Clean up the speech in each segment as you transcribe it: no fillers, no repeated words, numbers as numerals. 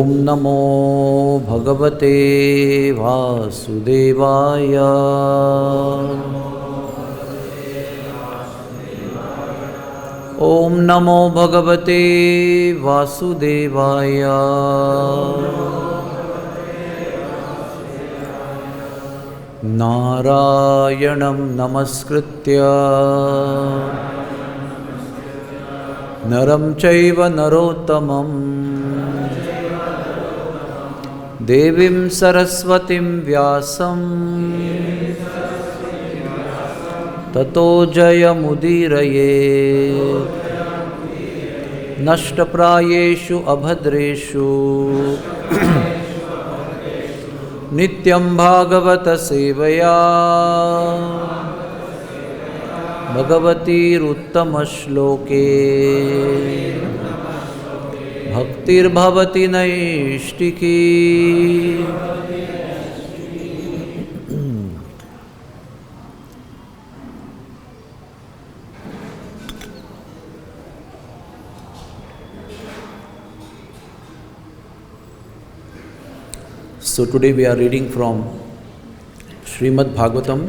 ॐ नमो भगवते वासुदेवाय। ॐ नमो भगवते वासुदेवाय। नारायणं नमस्कृत्य नरं चैव नरोत्तमं देवीं सरस्वतीं व्यासं ततो जयमुदीरये। नष्टप्रायेषु अभद्रेषु नित्यं भागवत सेवया भगवतीरुत्तमश्लोके भक्तिर्भवति नैष्टिकी। So today we are reading from Srimad Bhagavatam,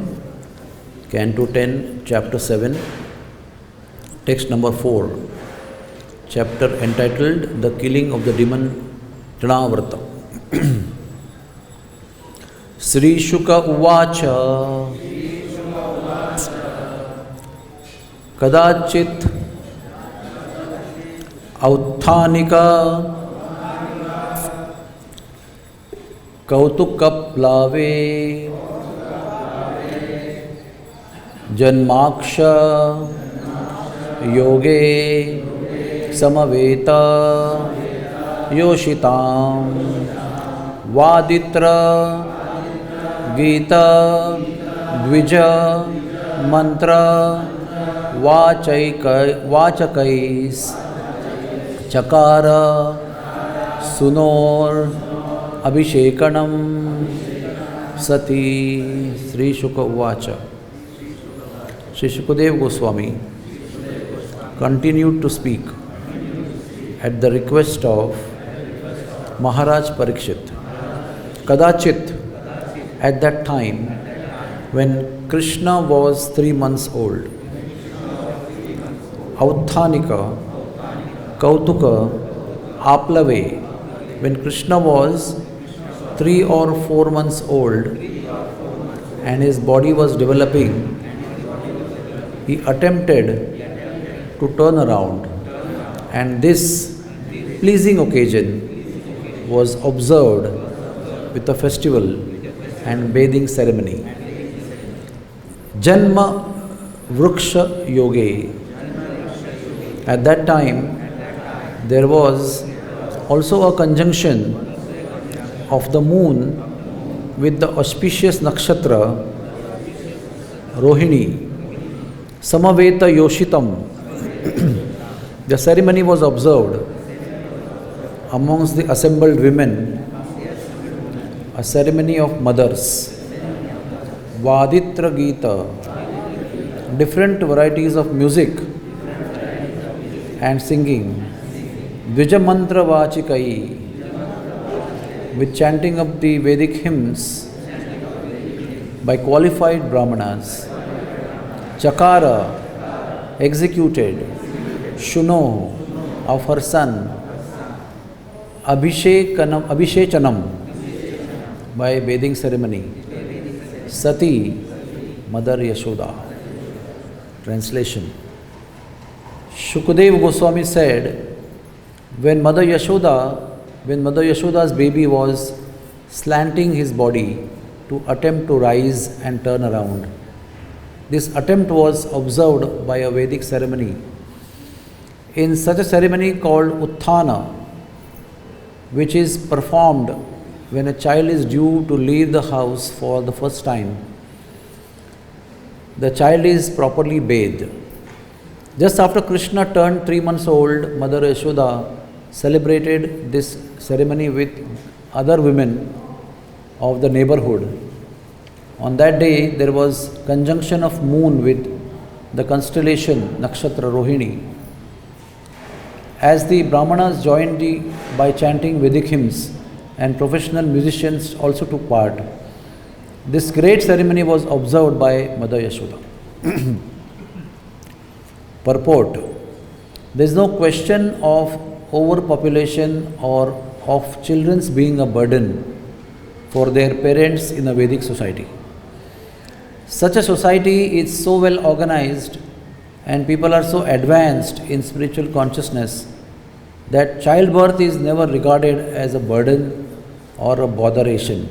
Canto 10, Chapter 7, text number 4, chapter entitled The Killing of the Demon Trinavarta. Sri Shuka Uvacha Kadachit Authanika कौतुकप्लावे जन्माक्ष योगे समवेत योषितां वादित्र गीत द्विज मंत्र वाचकैस् चकार सुनोर अभिषेकणं सती। श्री शुक उवाच। Sri Shukadeva Goswami continued to speak at the request of Maharaj Parikshit. Kadachit, at that time when Krishna was 3 months old, Authanika, Kautuka, Aplave, when Krishna was 3 or 4 months old and his body was developing, he attempted to turn around, and this pleasing occasion was observed with a festival and bathing ceremony. Janma Vriksha Yoge. At that time there was also a conjunction of the moon with the auspicious nakshatra Rohini. Samaveta Yoshitam. The ceremony was observed amongst the assembled women, a ceremony of mothers. Vaditra Gita, different varieties of music and singing. Dvijamantra Vachikai, with chanting of the Vedic hymns by qualified Brahmanas. Chakara, executed. Shuno, of her son. Abhishechanam, by bathing ceremony. Sati, Mother Yashoda. Translation. Shukadeva Goswami said, when Mother Yashoda's baby was slanting his body to attempt to rise and turn around, this attempt was observed by a Vedic ceremony. In such a ceremony called Utthana, which is performed when a child is due to leave the house for the first time, the child is properly bathed. Just after Krishna turned 3 months old, Mother Yashoda celebrated this ceremony with other women of the neighborhood. On that day, there was conjunction of moon with the constellation Nakshatra Rohini. As the Brahmanas joined by chanting Vedic hymns, and professional musicians also took part, this great ceremony was observed by Mother Yashoda. Purport: there is no question of overpopulation or of children's being a burden for their parents in a Vedic society. Such a society is so well organized and people are so advanced in spiritual consciousness that childbirth is never regarded as a burden or a botheration.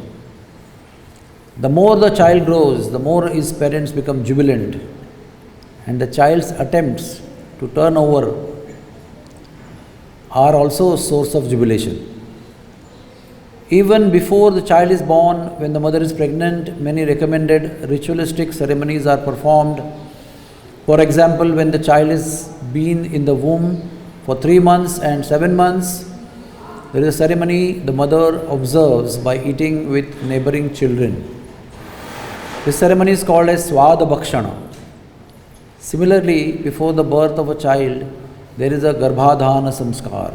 The more the child grows, the more his parents become jubilant, and the child's attempts to turn over are also a source of jubilation. Even before the child is born, when the mother is pregnant, many recommended ritualistic ceremonies are performed. For example, when the child is been in the womb for 3 months and 7 months, there is a ceremony the mother observes by eating with neighboring children. This ceremony is called as Swada Bhakshana. Similarly, before the birth of a child, there is a Garbhadhana Samskar.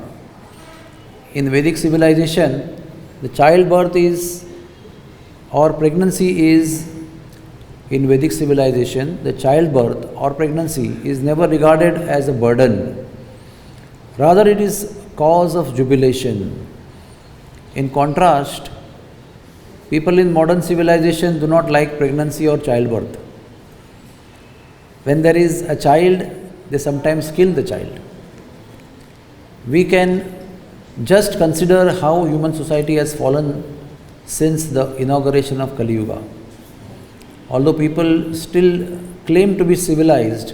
In Vedic civilization, the childbirth is, or pregnancy is, in Vedic civilization, the childbirth or pregnancy is never regarded as a burden. Rather, it is cause of jubilation. In contrast, people in modern civilization do not like pregnancy or childbirth. When there is a child, they sometimes kill the child. We can just consider how human society has fallen since the inauguration of Kali Yuga. Although people still claim to be civilized,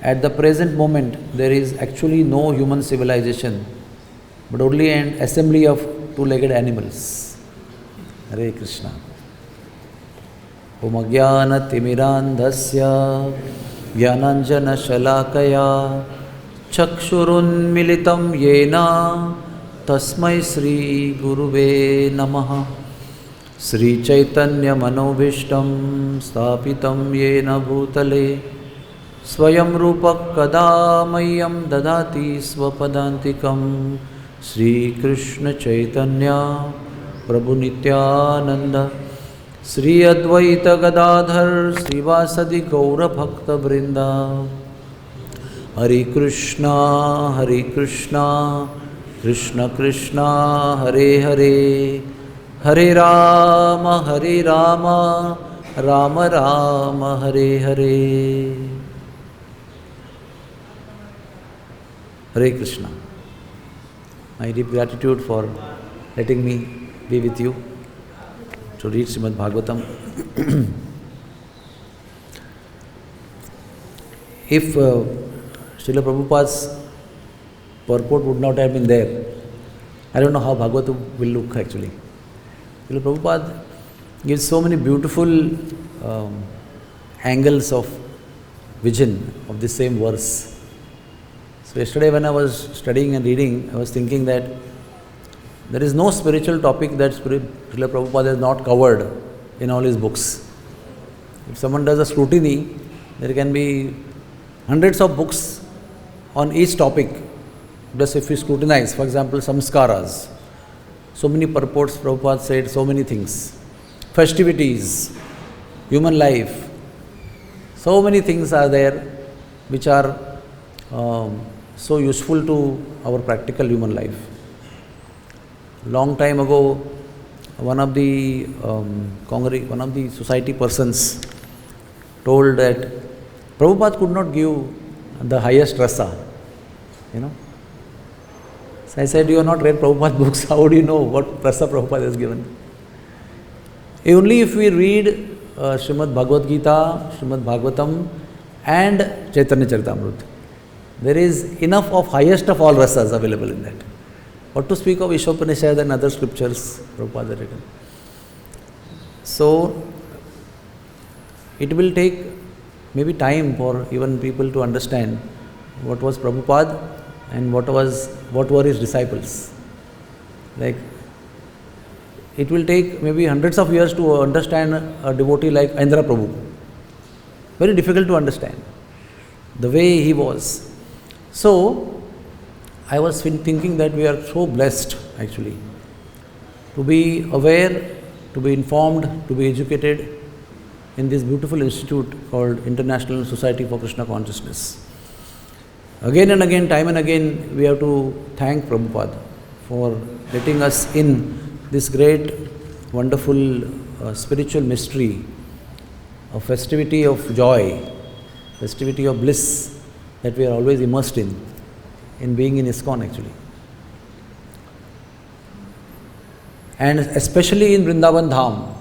at the present moment there is actually no human civilization, but only an assembly of two-legged animals. Hare Krishna. Om Ajnana Timirandhasya Jnananjana Shalakaya Chakshurunmilitam Yena Tasmai Sri Guruve Namaha. Sri Chaitanya Manobhishtam Sthapitam Yena Bhutale Swayam Rupak Kada Mayam Dadati Swapadantikam. Sri Krishna Chaitanya Prabhu Nityananda Sri Advaita Gadadhar Srivasadi Gaura Bhakta Vrinda. Hare Krishna, Krishna Krishna, Hare Hare, Hare Rama, Rama Rama, Hare Hare. Hare Krishna. My deep gratitude for letting me be with you to read Srimad Bhagavatam. If Srila Prabhupada's purport would not have been there, I don't know how Bhagavatam will look actually. Srila Prabhupada gives so many beautiful angles of vision of the same verse. So yesterday when I was studying and reading, I was thinking that there is no spiritual topic that Srila Prabhupada has not covered in all his books. If someone does a scrutiny, there can be hundreds of books on each topic. Just if you scrutinize, for example, samskaras, so many purports Prabhupada said, so many things. Festivities, human life, so many things are there which are so useful to our practical human life. Long time ago, one of the society persons told that Prabhupada could not give the highest rasa, So I said, you have not read Prabhupada books, how do you know what rasa Prabhupada has given? Only if we read Srimad Bhagavad Gita, Srimad Bhagavatam and Chaitanya Charitamrita, there is enough of highest of all rasas available in that. What to speak of Ishopanishad and other scriptures Prabhupada has written. So, it will take maybe time for even people to understand what was Prabhupada and what were his disciples. Like, it will take maybe hundreds of years to understand a devotee like Indra Prabhu. Very difficult to understand the way he was. So, I was thinking that we are so blessed actually to be aware, to be informed, to be educated in this beautiful institute called International Society for Krishna Consciousness. Again and again, time and again, we have to thank Prabhupada for letting us in this great, wonderful spiritual mystery, a festivity of joy, festivity of bliss that we are always immersed in being in ISKCON actually. And especially in Vrindavan Dham,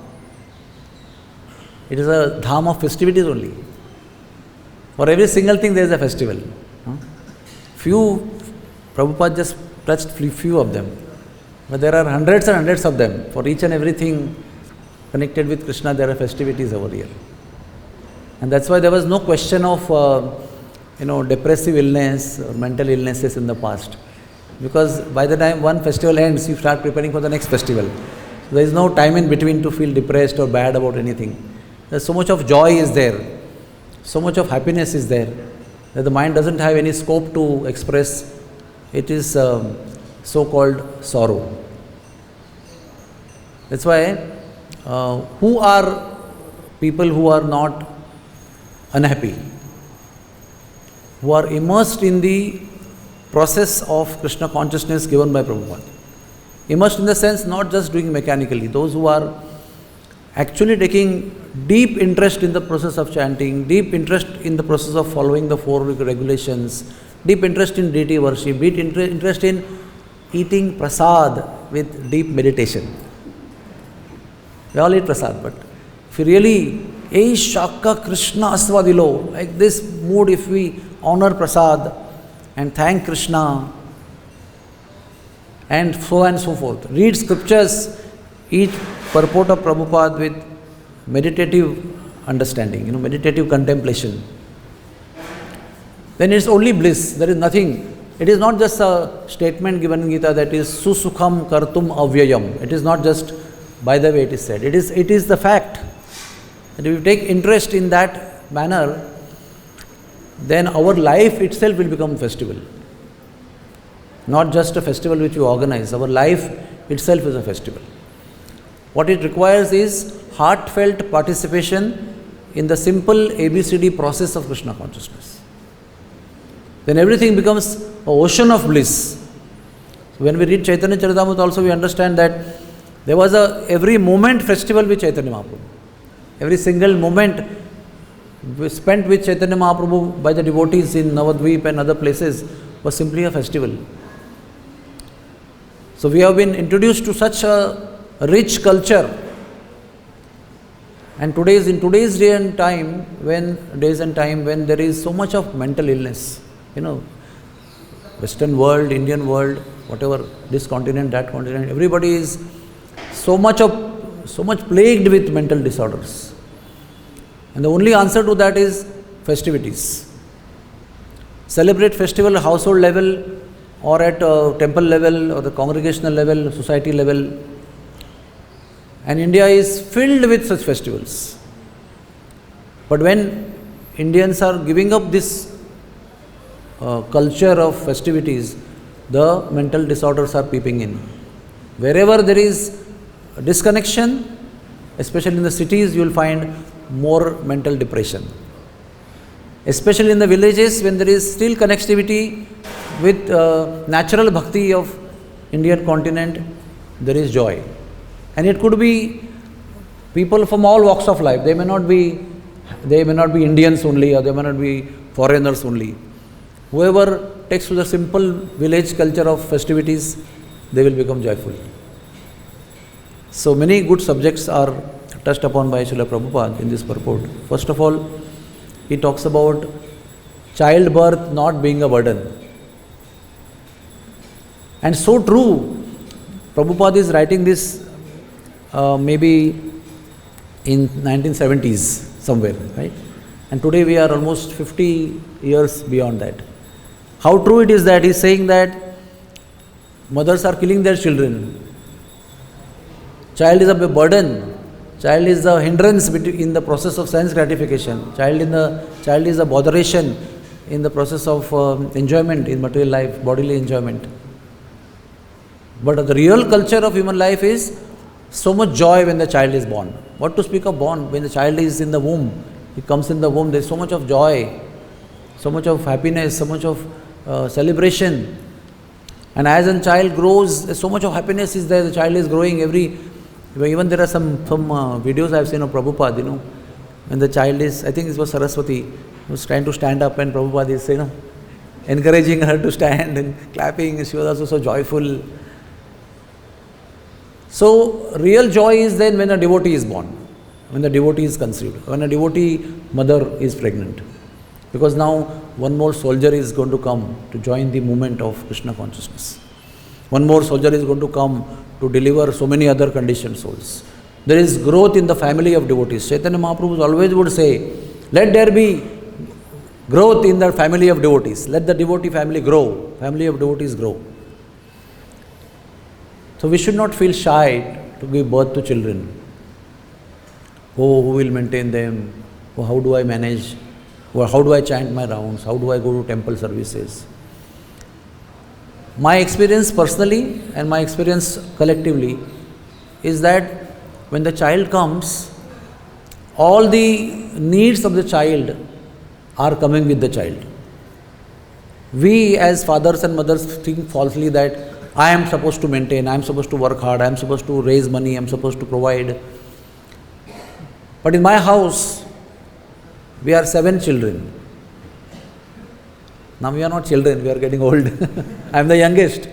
it is a dham of festivities only. For every single thing there is a festival. Prabhupada just touched few of them. But there are hundreds and hundreds of them. For each and everything connected with Krishna, there are festivities over here. And that's why there was no question of depressive illness or mental illnesses in the past. Because by the time one festival ends, you start preparing for the next festival. So there is no time in between to feel depressed or bad about anything. There's so much of joy is there, so much of happiness is there, that the mind doesn't have any scope to express. It is so-called sorrow. That's why who are people who are not unhappy, who are immersed in the process of Krishna consciousness given by Prabhupada. Immersed in the sense not just doing mechanically, those who are actually taking deep interest in the process of chanting, deep interest in the process of following the four regulations, deep interest in deity worship, deep interest in eating prasad with deep meditation. We all eat prasad, but if you really, Ei Shaka Krishna Asvadilo, like this mood, if we honor prasad and thank Krishna and so forth, read scriptures, each purport of Prabhupada with meditative understanding, meditative contemplation, then it's only bliss. There is nothing. It is not just a statement given in Gita that is susukham kartum avyayam. It is not just by the way it is said. It is the fact that if you take interest in that manner, then our life itself will become festival. Not just a festival which you organize. Our life itself is a festival. What it requires is heartfelt participation in the simple ABCD process of Krishna consciousness. Then everything becomes an ocean of bliss. When we read Chaitanya Charitamrita also, we understand that there was every moment festival with Chaitanya Mahaprabhu. Every single moment spent with Chaitanya Mahaprabhu by the devotees in Navadvip and other places was simply a festival. So we have been introduced to such a rich culture, and in today's day and time when there is so much of mental illness, Western world, Indian world, whatever, this continent, that continent, everybody is so much plagued with mental disorders. And the only answer to that is festivities. Celebrate festival at household level or at temple level or the congregational level, society level. And India is filled with such festivals. But when Indians are giving up this culture of festivities, the mental disorders are peeping in. Wherever there is disconnection, especially in the cities, you will find more mental depression. Especially in the villages, when there is still connectivity with natural bhakti of Indian continent, there is joy. And it could be people from all walks of life. They may not be Indians only, or they may not be foreigners only. Whoever takes to the simple village culture of festivities, they will become joyful. So many good subjects are touched upon by Srila Prabhupada in this purport. First of all, he talks about childbirth not being a burden. And so true. Prabhupada is writing this maybe in 1970s somewhere, right? And today we are almost 50 years beyond that. How true it is that he is saying that mothers are killing their children. Child is a burden. Child is a hindrance in the process of sense gratification. Child is a botheration in the process of enjoyment in material life, bodily enjoyment. But the real culture of human life is so much joy when the child is born. What to speak of born? When the child is in the womb, he comes in the womb, there is so much of joy, so much of happiness, so much of celebration. And as a child grows, so much of happiness is there. The child is growing even there are some videos I have seen of Prabhupada, when the child is, I think it was Saraswati, was trying to stand up, and Prabhupada is, encouraging her to stand and clapping. She was also so joyful. So, real joy is then when a devotee is born, when the devotee is conceived, when a devotee mother is pregnant. Because now one more soldier is going to come to join the movement of Krishna consciousness. One more soldier is going to come to deliver so many other conditioned souls. There is growth in the family of devotees. Chaitanya Mahaprabhu always would say, let there be growth in the family of devotees. Let the devotee family grow, family of devotees grow. So we should not feel shy to give birth to children. Oh, who will maintain them? Oh, how do I manage? Or how do I chant my rounds? How do I go to temple services? My experience personally and my experience collectively is that when the child comes, all the needs of the child are coming with the child. We as fathers and mothers think falsely that I am supposed to maintain, I am supposed to work hard, I am supposed to raise money, I am supposed to provide. But in my house, we are 7 children. Now we are not children, we are getting old. I am the youngest.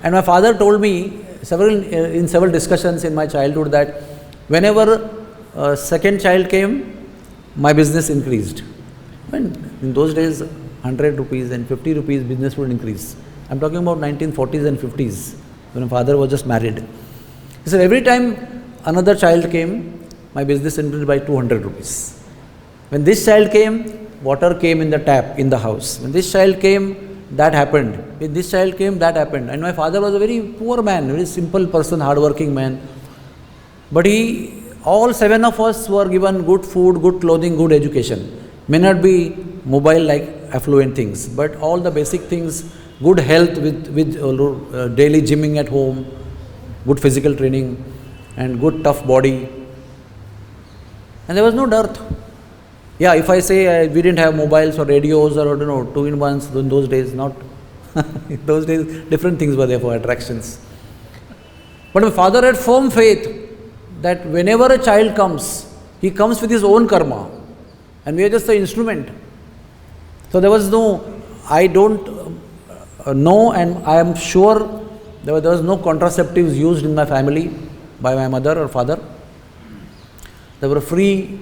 And my father told me in several discussions in my childhood that whenever second child came, my business increased. And in those days, 100 rupees and 50 rupees business would increase. I am talking about 1940s and 50s, when my father was just married. He said, every time another child came, my business increased by 200 rupees. When this child came, water came in the tap in the house. When this child came, that happened. When this child came, that happened. And my father was a very poor man, very simple person, hardworking man. But all 7 of us were given good food, good clothing, good education. May not be mobile like affluent things, but all the basic things, good health with daily gymming at home, good physical training, and good tough body. And there was no dearth. Yeah, if I say we didn't have mobiles or radios or 2-in-1s in those days, not. In those days, different things were there for attractions. But my father had firm faith that whenever a child comes, he comes with his own karma, and we are just the instrument. So there was no, I don't know, and I am sure there was no contraceptives used in my family by my mother or father. There were free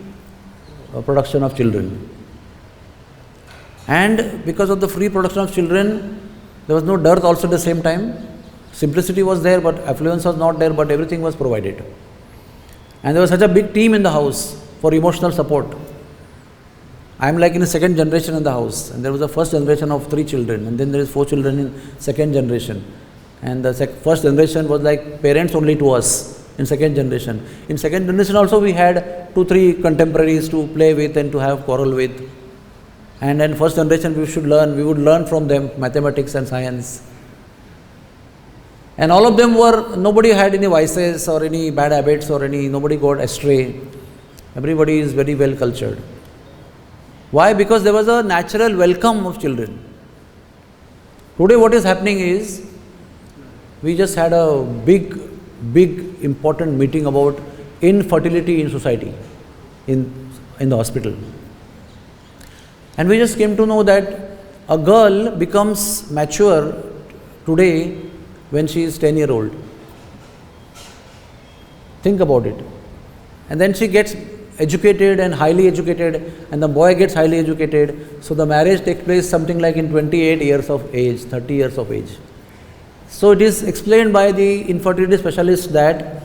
production of children. And because of the free production of children, there was no dearth also at the same time. Simplicity was there, but affluence was not there, but everything was provided. And there was such a big team in the house for emotional support. I am like in the second generation in the house, and there was a first generation of 3 children, and then there is 4 children in second generation. And the first generation was like parents only to us. In second generation. In second generation also we had 2-3 contemporaries to play with and to have quarrel with. And in first generation we would learn from them mathematics and science. And all of them nobody had any vices or any bad habits or nobody got astray. Everybody is very well cultured. Why? Because there was a natural welcome of children. Today what is happening is, we just had a big important meeting about infertility in society, in the hospital. And we just came to know that a girl becomes mature today when she is 10-year-old. Think about it. And then she gets educated and highly educated, and the boy gets highly educated. So the marriage takes place something like in 28 years of age, 30 years of age. So it is explained by the infertility specialists that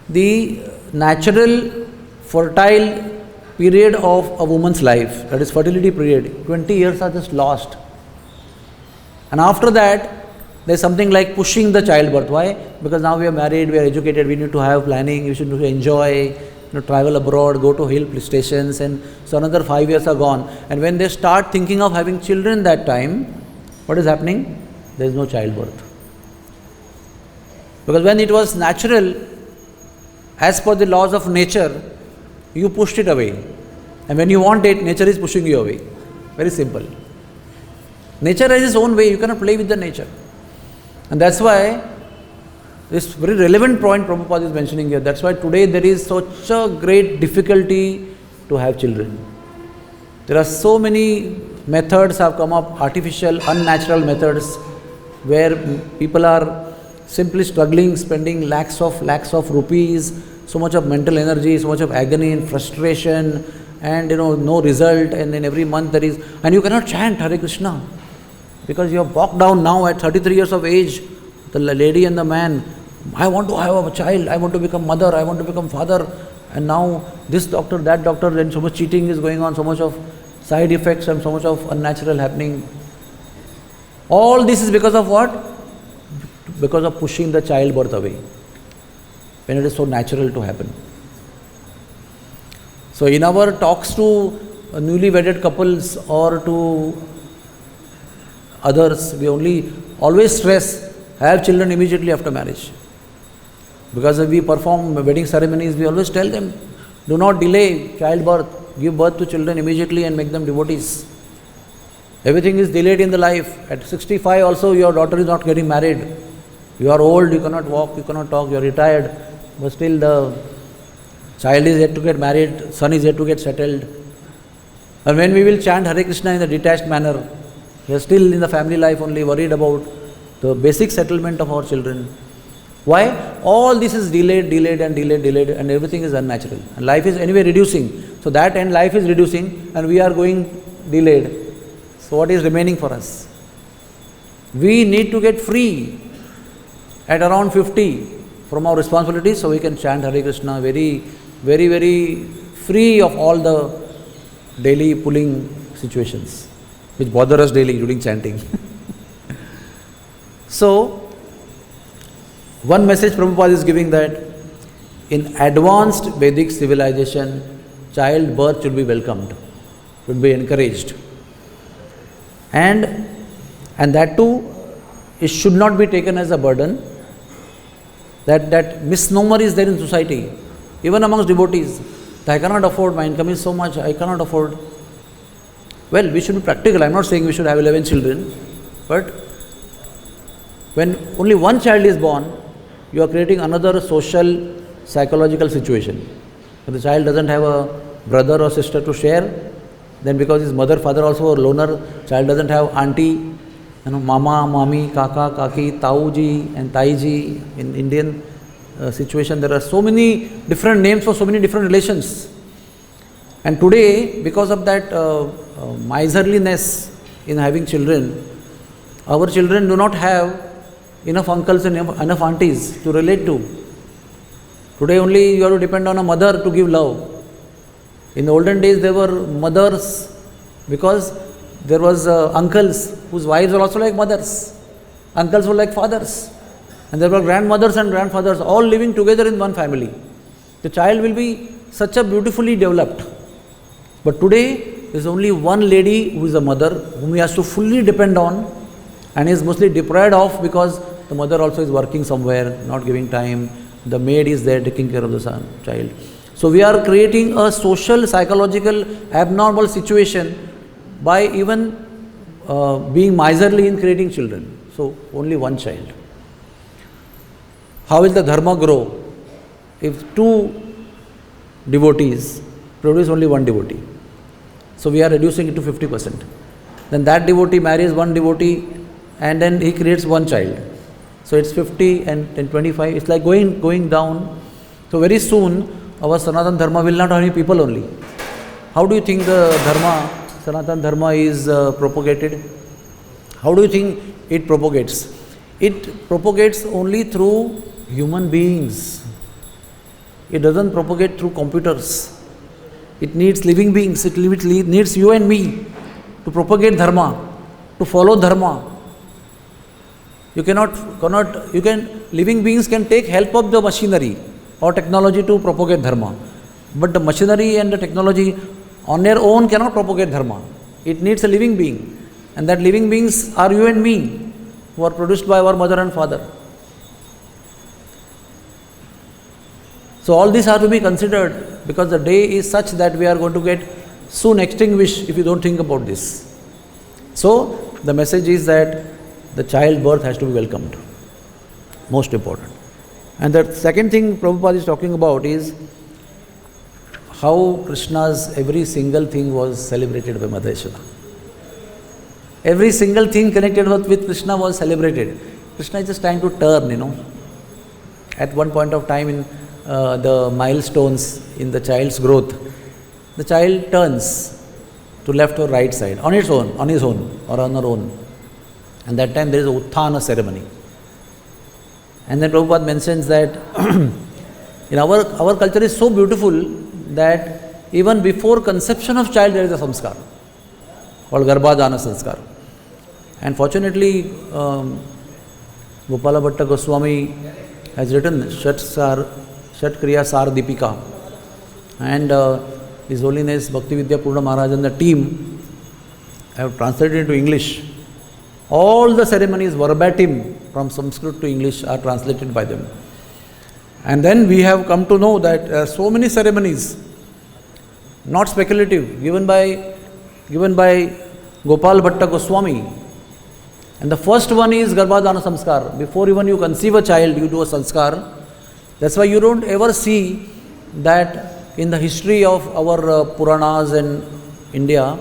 the natural fertile period of a woman's life, that is fertility period, 20 years are just lost. And after that, there is something like pushing the childbirth. Why? Because now we are married, we are educated, we need to have planning, we should enjoy, travel abroad, go to hill stations, and so another 5 years are gone. And when they start thinking of having children that time, what is happening? There is no childbirth. Because when it was natural, as per the laws of nature, you pushed it away. And when you want it, nature is pushing you away. Very simple. Nature has its own way, you cannot play with the nature. And that's why this very relevant point Prabhupada is mentioning here. That's why today there is such a great difficulty to have children. There are so many methods have come up, artificial, unnatural methods, where people are simply struggling, spending lakhs of rupees, so much of mental energy, so much of agony and frustration, and no result. And then every month there is, and you cannot chant Hare Krishna because you have walked down now at 33 years of age. The lady and the man, I want to have a child, I want to become mother, I want to become father, and now this doctor, that doctor, and so much cheating is going on, so much of side effects and so much of unnatural happening. All this is because of what? Because of pushing the childbirth away, when it is so natural to happen. So in our talks to newly wedded couples or to others, we always stress, have children immediately after marriage. Because if we perform wedding ceremonies, we always tell them, do not delay childbirth, give birth to children immediately and make them devotees. Everything is delayed in the life. At 65 also your daughter is not getting married. You are old, you cannot walk, you cannot talk, you are retired, but still the child is yet to get married, son is yet to get settled. And when we will chant Hare Krishna in a detached manner, we are still in the family life only worried about the basic settlement of our children. Why? All this is delayed and everything is unnatural. And life is anyway reducing. So that end life is reducing and we are going delayed. So what is remaining for us? We need to get free at around 50 from our responsibilities so we can chant Hare Krishna very free of all the daily pulling situations which bother us daily during chanting. So, one message Prabhupada is giving that in advanced Vedic civilization, childbirth should be welcomed, should be encouraged. And that too, it should not be taken as a burden. That misnomer is there in society, even amongst devotees. I cannot afford, my income is so much, I cannot afford. Well, we should be practical. I am not saying we should have 11 children, but when only one child is born, you are creating another social, psychological situation. If the child doesn't have a brother or sister to share, then because his mother, father also a loner, child doesn't have auntie, mama, mami, kaka, kaki, tauji and taiji. In Indian situation, there are so many different names for so many different relations. And today, because of that miserliness in having children, our children do not have enough uncles and enough aunties to relate to. Today only you have to depend on a mother to give love. In the olden days there were mothers because there was uncles whose wives were also like mothers. Uncles were like fathers. And there were grandmothers and grandfathers all living together in one family. The child will be such a beautifully developed. But today there is only one lady who is a mother whom he has to fully depend on and is mostly deprived of because the mother also is working somewhere, not giving time. The maid is there taking care of the child. So we are creating a social, psychological, abnormal situation by even being miserly in creating children. So only one child. How will the dharma grow if two devotees produce only one devotee? So we are reducing it to 50%. Then that devotee marries one devotee and then he creates one child. So it's 50 and 25. It's like going down. So very soon our Sanatana Dharma will not have any people only. How do you think the Dharma, Sanatana Dharma is propagated? How do you think it propagates? It propagates only through human beings. It doesn't propagate through computers. It needs living beings. It needs you and me to propagate Dharma, to follow Dharma. Living beings can take help of the machinery or technology to propagate Dharma. But the machinery and the technology on their own cannot propagate dharma. It needs a living being. And that living beings are you and me, who are produced by our mother and father. So all these are to be considered, because the day is such that we are going to get soon extinguished if you don't think about this. So the message is that the childbirth has to be welcomed. Most important. And the second thing Prabhupada is talking about is how Krishna's every single thing was celebrated by Mother Yashoda. Every single thing connected with Krishna was celebrated. Krishna is just trying to turn, At one point of time in the milestones in the child's growth, the child turns to left or right side on his own or on her own. And that time there is a Utthana ceremony. And then Prabhupada mentions that in our culture is so beautiful that even before conception of child there is a samskar called Garbhadana Sanskar. And fortunately, Gopala Bhatta Goswami has written Shat Kriya Sar Deepika, and His Holiness Bhakti Vidya Purna Maharaj and the team have translated into English. All the ceremonies verbatim from Sanskrit to English are translated by them. And then we have come to know that there are so many ceremonies, not speculative, given by Gopal Bhatta Goswami. And the first one is Garbhadana Samskar. Before even you conceive a child, you do a sanskar. That's why you don't ever see that in the history of our Puranas and India,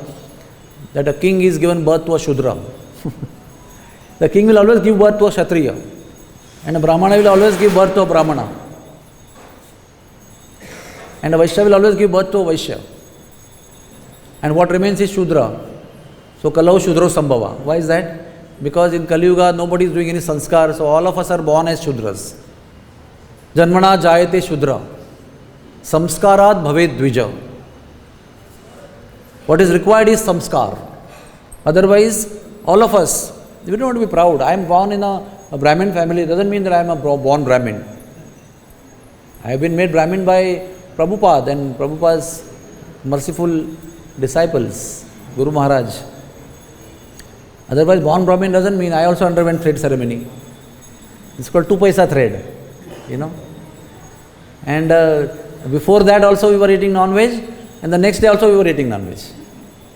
that a king is given birth to a Shudra. The king will always give birth to a Kshatriya, and a Brahmana will always give birth to a Brahmana, and a Vaishya will always give birth to a Vaishya. And what remains is Shudra. So Kalau Shudro Sambhava. Why is that? Because in Kali Yuga nobody is doing any sanskar, so all of us are born as Shudras. Janmana Jayate Shudra. Samskarat Bhaved Dvija. What is required is samskar. Otherwise, all of us, we don't want to be proud. I am born in a Brahmin family. It doesn't mean that I am a born Brahmin. I have been made Brahmin by Prabhupada and Prabhupada's merciful disciples, Guru Maharaj. Otherwise, born Brahmin doesn't mean. I also underwent thread ceremony. It's called 2 paisa thread, And before that also we were eating non-veg, and the next day also we were eating non-veg.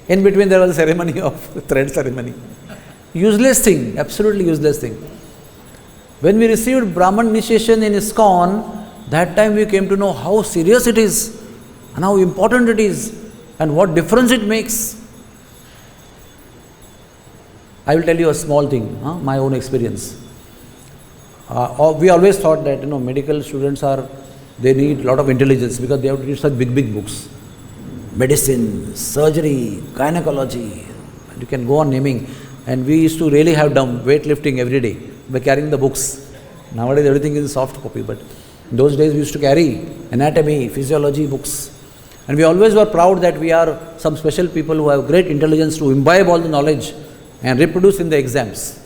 In between there was a ceremony of thread ceremony. Useless thing, absolutely useless thing. When we received Brahman initiation in ISKCON, that time we came to know how serious it is and how important it is and what difference it makes. I will tell you a small thing, my own experience. We always thought that medical students they need a lot of intelligence because they have to read such big books. Medicine, surgery, gynecology, you can go on naming. And we used to really have done weightlifting every day by carrying the books. Nowadays everything is soft copy, but in those days we used to carry anatomy, physiology books. And we always were proud that we are some special people who have great intelligence to imbibe all the knowledge and reproduce in the exams.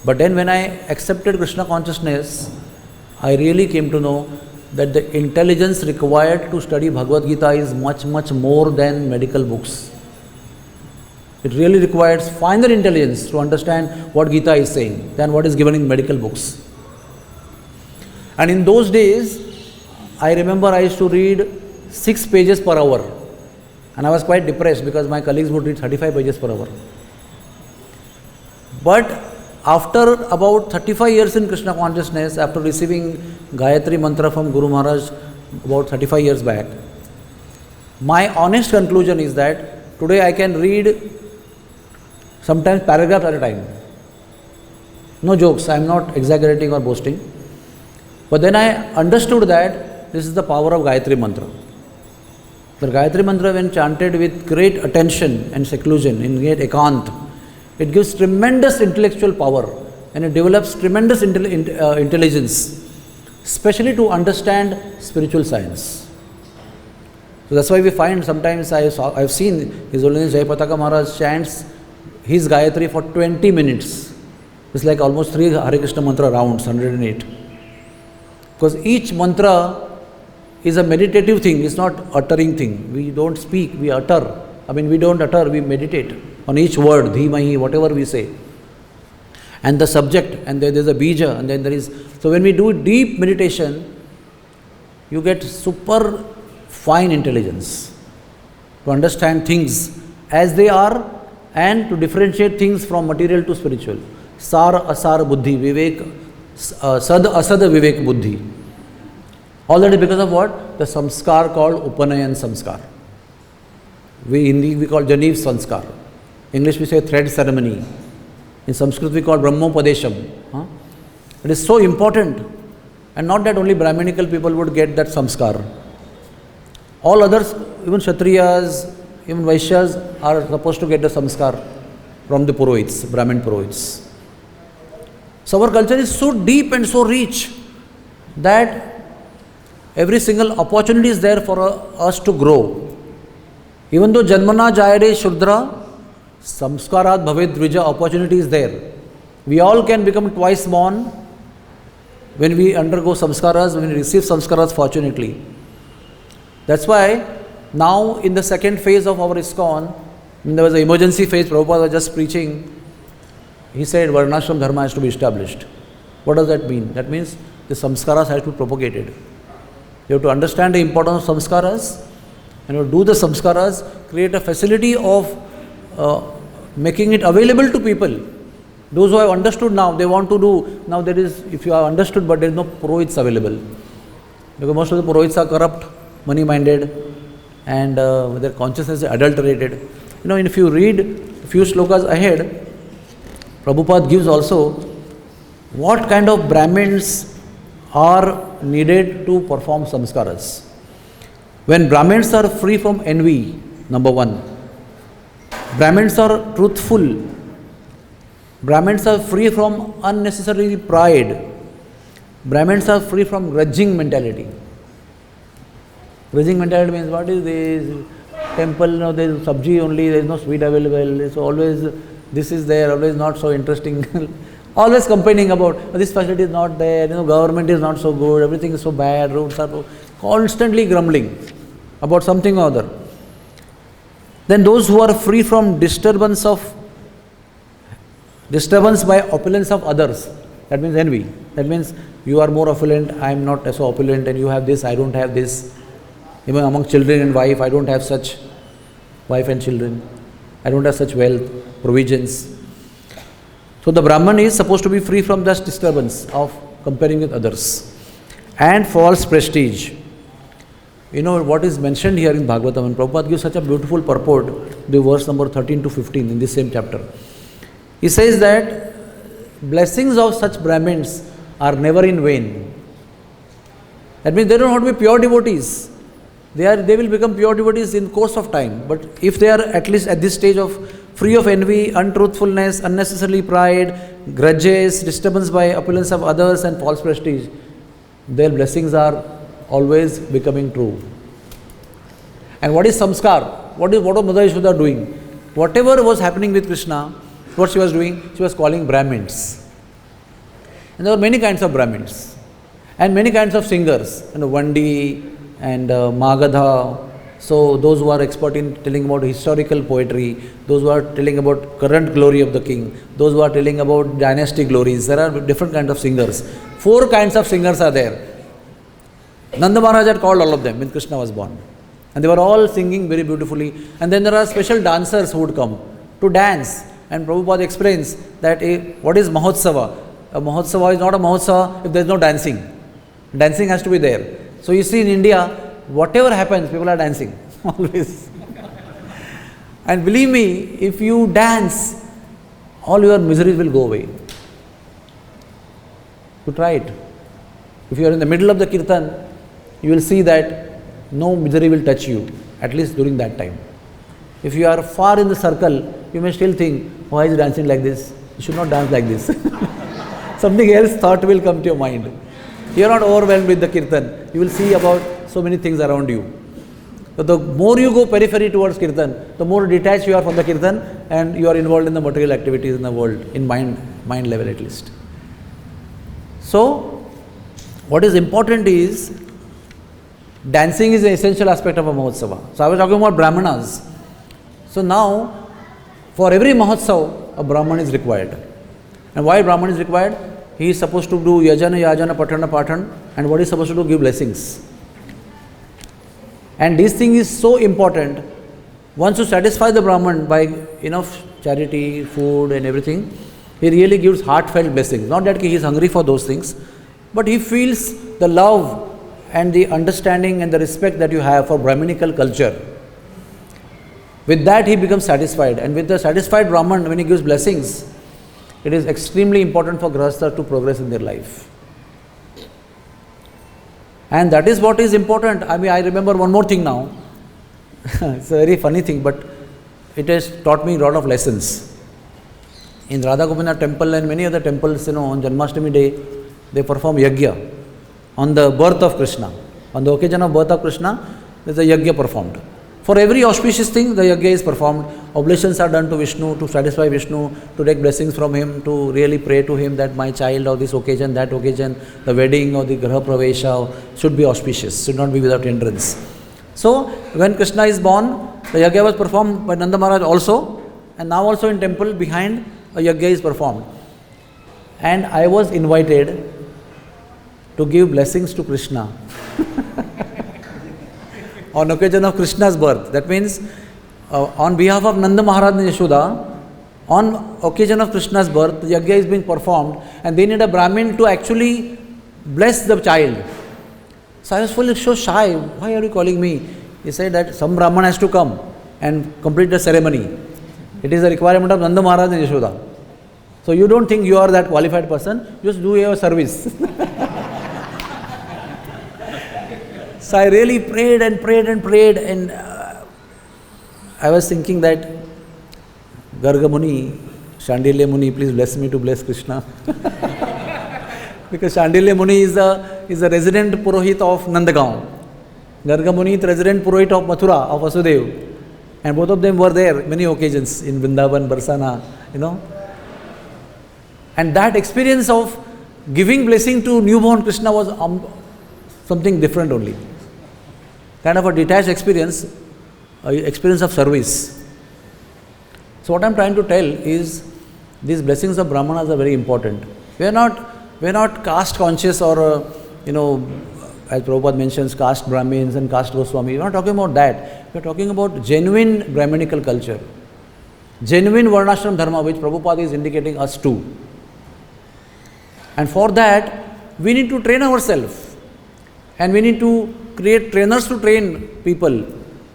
But then when I accepted Krishna consciousness, I really came to know that the intelligence required to study Bhagavad Gita is much more than medical books. It really requires finer intelligence to understand what Gita is saying than what is given in medical books. And in those days, I remember I used to read 6 pages per hour. And I was quite depressed because my colleagues would read 35 pages per hour. But after about 35 years in Krishna consciousness, after receiving Gayatri Mantra from Guru Maharaj about 35 years back, my honest conclusion is that today I can read sometimes paragraphs at a time. No jokes, I am not exaggerating or boasting. But then I understood that this is the power of Gayatri Mantra. The Gayatri Mantra, when chanted with great attention and seclusion, in great ekant, it gives tremendous intellectual power and it develops tremendous intelligence, especially to understand spiritual science. So that's why we find sometimes I have seen His Holiness Jayapataka Maharaj chants his Gayatri for 20 minutes. It's like almost 3 Hare Krishna mantra rounds, 108. Because each mantra is a meditative thing, it's not uttering thing. We don't speak, we utter. We don't utter, we meditate on each word, dhimahi, whatever we say. And the subject, and then there's a bija, and then there is. So when we do deep meditation, you get super fine intelligence to understand things as they are and to differentiate things from material to spiritual. Sar asar buddhi, vivek, sad asad vivek buddhi. All that is because of what? The samskar called Upanayan samskar. We call Janev sanskar. English we say thread ceremony. In Sanskrit we call Brahmopadesham. It is so important, and not that only Brahminical people would get that samskar. All others, even Kshatriyas, even Vaishyas are supposed to get the samskar from the Purohits, Brahmin Purohits. So our culture is so deep and so rich that every single opportunity is there for us to grow. Even though Janmana Jayare Shudra, Samskarat Bhaved Dvija, opportunity is there. We all can become twice born when we undergo samskaras, when we receive samskaras fortunately. That's why now in the second phase of our ISKCON, when there was an emergency phase, Prabhupada was just preaching, he said Varnashram Dharma has to be established. What does that mean? That means the samskaras have to be propagated. You have to understand the importance of samskaras, and you do the samskaras, create a facility of making it available to people. Those who have understood now, they want to do. Now there is, if you have understood, but there is no Purohits available. Because most of the Purohits are corrupt, money-minded, and their consciousness is adulterated. If you read a few slokas ahead, Prabhupada gives also what kind of Brahmins are needed to perform samskaras. When Brahmins are free from envy, number one. Brahmins are truthful. Brahmins are free from unnecessary pride. Brahmins are free from grudging mentality. Grudging mentality means what is this? Temple, there is sabji only, there is no sweet available. So always this is there, always not so interesting. Always complaining about this facility is not there, government is not so good, everything is so bad, roads are so, constantly grumbling about something or other. Then those who are free from disturbance by opulence of others, that means envy. That means you are more opulent, I am not so opulent, and you have this, I don't have this. Even among children and wife, I don't have such wife and children. I don't have such wealth, provisions. So the Brahman is supposed to be free from this disturbance of comparing with others. And false prestige. What is mentioned here in Bhagavatam, and Prabhupada gives such a beautiful purport, the verse number 13 to 15 in this same chapter. He says that blessings of such Brahmins are never in vain. That means they don't have to be pure devotees. They will become pure devotees in course of time. But if they are at least at this stage of free of envy, untruthfulness, unnecessary pride, grudges, disturbance by opulence of others, and false prestige, their blessings are always becoming true. And what is samskar? What was Mother Yashoda doing? Whatever was happening with Krishna, what she was doing? She was calling Brahmins. And there were many kinds of Brahmins and many kinds of singers, Vandi and Magadha. So those who are expert in telling about historical poetry, those who are telling about current glory of the king, those who are telling about dynastic glories, there are different kinds of singers. 4 kinds of singers are there. Nanda Maharaj had called all of them when Krishna was born. And they were all singing very beautifully. And then there are special dancers who would come to dance. And Prabhupada explains that what is Mahotsava? A Mahotsava is not a Mahotsava if there is no dancing. Dancing has to be there. So you see in India, whatever happens, people are dancing. Always. And believe me, if you dance, all your miseries will go away. You try it. If you are in the middle of the kirtan, you will see that no misery will touch you, at least during that time. If you are far in the circle, you may still think, why is he dancing like this? You should not dance like this. Something else thought will come to your mind. You are not overwhelmed with the kirtan. You will see about so many things around you. But the more you go periphery towards kirtan, the more detached you are from the kirtan, and you are involved in the material activities in the world, in mind level at least. So, what is important is dancing is an essential aspect of a Mahotsava. So I was talking about Brahmanas. So now, for every Mahotsav, a Brahman is required. And why Brahman is required? He is supposed to do Yajana, Yajana, Patana, Patan, and what he is supposed to do? Give blessings. And this thing is so important. Once you satisfy the Brahman by enough charity, food and everything, he really gives heartfelt blessings. Not that he is hungry for those things, but he feels the love and the understanding and the respect that you have for Brahminical culture. With that he becomes satisfied, and with the satisfied Brahman, when he gives blessings, it is extremely important for Grahastha to progress in their life. And that is what is important. I mean, I remember one more thing now. It's a very funny thing, but it has taught me a lot of lessons. In Radha Govinda temple and many other temples, on Janmashtami day, they perform yajna on the birth of Krishna. On the occasion of birth of Krishna, there is a yajna performed. For every auspicious thing, the yajna is performed. Oblations are done to Vishnu, to satisfy Vishnu, to take blessings from him, to really pray to him that my child or this occasion, that occasion, the wedding or the Graha Pravesha should be auspicious, should not be without hindrance. So, when Krishna is born, the yajna was performed by Nanda Maharaj also, and now also in temple behind, a yajna is performed. And I was invited to give blessings to Krishna on occasion of Krishna's birth. That means on behalf of Nanda Maharaj and Yashoda, on occasion of Krishna's birth, the yajna is being performed, and they need a Brahmin to actually bless the child. So I was feeling so shy. Why are you calling me? He said that some Brahman has to come and complete the ceremony. It is a requirement of Nanda Maharaj and Yashoda. So you don't think you are that qualified person, just do your service. So I really prayed and prayed and prayed, and I was thinking that Garga Muni, Shandilya Muni, please bless me to bless Krishna. Because Shandilya Muni is a resident Purohit of Nandagaon. Garga Muni is resident Purohit of Mathura, of Vasudev. And both of them were there many occasions in Vrindavan, Barsana, And that experience of giving blessing to newborn Krishna was something different only. Kind of a detached experience of service. So what I am trying to tell is, these blessings of Brahmanas are very important. We are not caste conscious or, as Prabhupada mentions, caste Brahmins and caste Goswami. We are not talking about that. We are talking about genuine Brahminical culture. Genuine Varnashram Dharma, which Prabhupada is indicating us to. And for that, we need to train ourselves. And we need to create trainers to train people,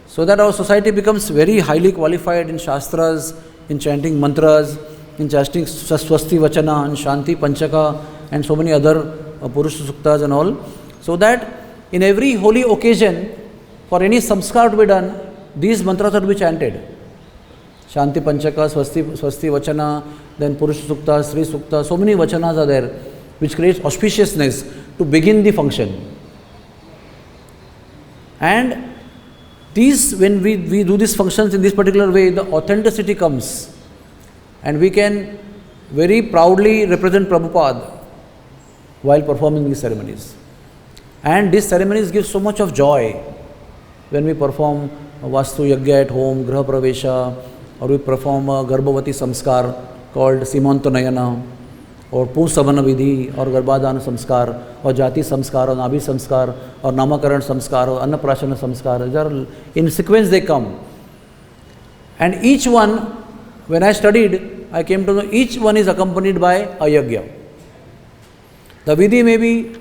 so that our society becomes very highly qualified in Shastras, in chanting mantras, in chanting Swasti Vachana and Shanti Panchaka and so many other Purusha Suktas and all, so that in every holy occasion, for any samskar to be done, these mantras are to be chanted. Shanti Panchaka, Swasti Vachana, then Purusha Sukta, Sri Sukta, so many vachanas are there, which creates auspiciousness to begin the function. And these, when we do these functions in this particular way, the authenticity comes, and we can very proudly represent Prabhupada while performing these ceremonies. And these ceremonies give so much of joy when we perform a Vastu Yajna at home, Graha Pravesha, or we perform a Garbhavati Samskar called Simantanayana, or Pusavana Vidhi, or Garbhadana Samskar, or Jati Samskar, or Nabhi Samskar, or Namakaran Samskar, or Annaprashana Samskar. In sequence they come. And each one, when I studied, I came to know each one is accompanied by a yajna. The vidhi may be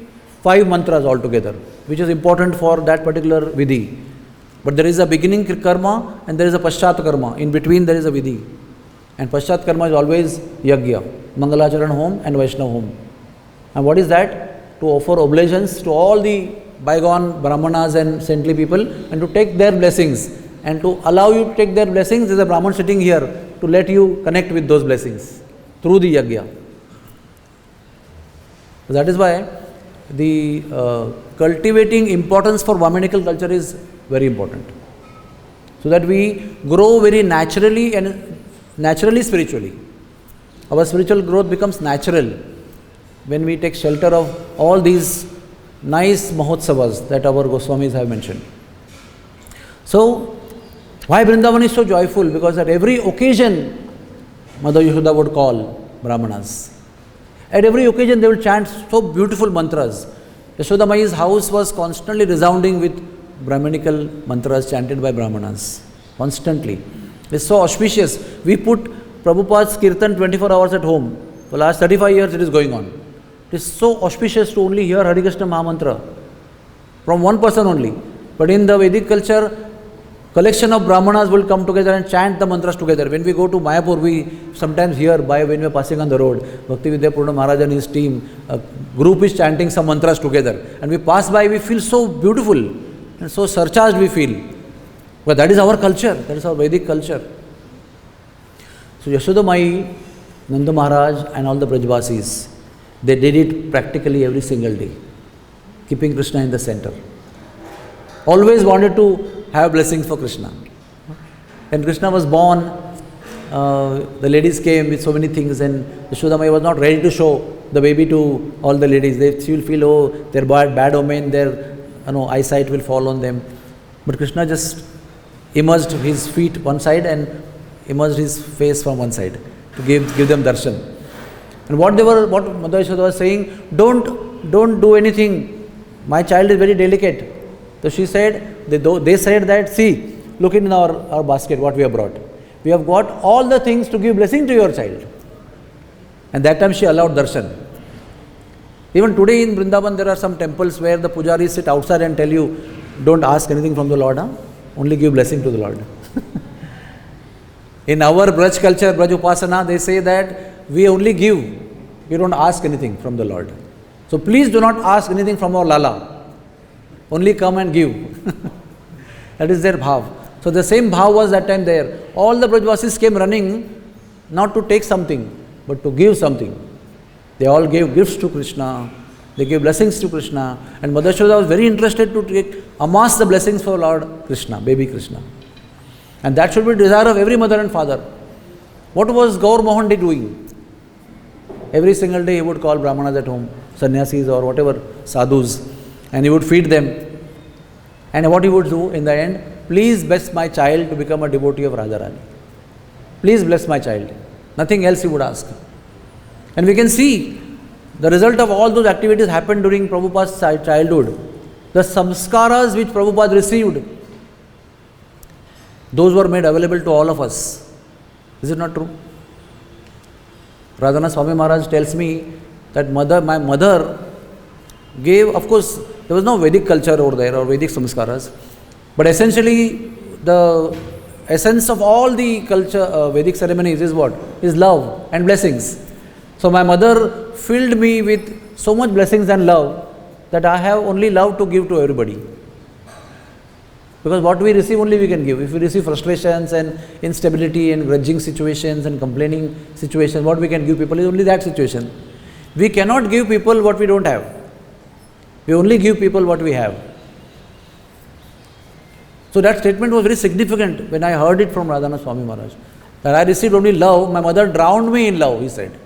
5 mantras altogether, which is important for that particular vidhi. But there is a beginning karma and there is a paschat karma. In between there is a vidhi. And paschat karma is always yajna. Mangalacharan home and Vaishnava home. And what is that? To offer oblations to all the bygone Brahmanas and saintly people, and to take their blessings. And to allow you to take their blessings, there is a Brahman sitting here to let you connect with those blessings through the yajna. So that is why the cultivating importance for Brahminical culture is very important. So that we grow very naturally and naturally spiritually. Our spiritual growth becomes natural when we take shelter of all these nice Mahotsavas that our Goswamis have mentioned. So, why Vrindavan is so joyful? Because at every occasion, Mother Yashoda would call Brahmanas. At every occasion, they will chant so beautiful mantras. Yashoda Mai's house was constantly resounding with Brahmanical mantras chanted by Brahmanas. Constantly. It's so auspicious. We put Prabhupada's Kirtan 24 hours at home. For the last 35 years, it is going on. It is so auspicious to only hear Hare Krishna Mahamantra from one person only. But in the Vedic culture, collection of Brahmanas will come together and chant the mantras together. When we go to Mayapur, we sometimes hear when we are passing on the road, Bhakti Vidya Purna Maharaj and his team, a group is chanting some mantras together. And we pass by, we feel so beautiful and so surcharged we feel. But that is our culture, that is our Vedic culture. So Yashoda Mai, Nanda Maharaj and all the Brajvasis, they did it practically every single day, keeping Krishna in the center. Always wanted to have blessings for Krishna. When Krishna was born, the ladies came with so many things, and Yashoda Mai was not ready to show the baby to all the ladies. She will feel, oh, they're bad omen, their eyesight will fall on them. But Krishna just immersed his feet one side and immersed his face from one side to give them darshan. And what Mother Yashoda was saying, don't do anything. My child is very delicate. So she said, they said that, see, look in our basket what we have brought. We have got all the things to give blessing to your child. And that time she allowed darshan. Even today in Vrindavan there are some temples where the pujaris sit outside and tell you, don't ask anything from the Lord, only give blessing to the Lord. In our Braj culture, Braj Upasana, they say that we only give, we don't ask anything from the Lord. So please do not ask anything from our Lala. Only come and give. That is their bhav. So the same bhav was that time there. All the Brajvasis came running not to take something, but to give something. They all gave gifts to Krishna. They gave blessings to Krishna. And Mother Yashoda was very interested to amass the blessings for Lord Krishna, baby Krishna. And that should be the desire of every mother and father. What was Gaur Mohan doing? Every single day he would call Brahmanas at home, sannyasis or whatever, sadhus, and he would feed them. And what he would do in the end, please bless my child to become a devotee of Radharani. Please bless my child. Nothing else he would ask. And we can see the result of all those activities happened during Prabhupada's childhood. The samskaras which Prabhupada received, those were made available to all of us. Is it not true? Radhana Swami Maharaj tells me that my mother gave, of course, there was no Vedic culture over there or Vedic samskaras, but essentially the essence of all the culture, Vedic ceremonies is what? Is love and blessings. So my mother filled me with so much blessings and love that I have only love to give to everybody. Because what we receive only we can give. If we receive frustrations and instability and grudging situations and complaining situations, what we can give people is only that situation. We cannot give people what we don't have. We only give people what we have. So that statement was very significant when I heard it from Radhana Swami Maharaj. That I received only love, my mother drowned me in love, he said.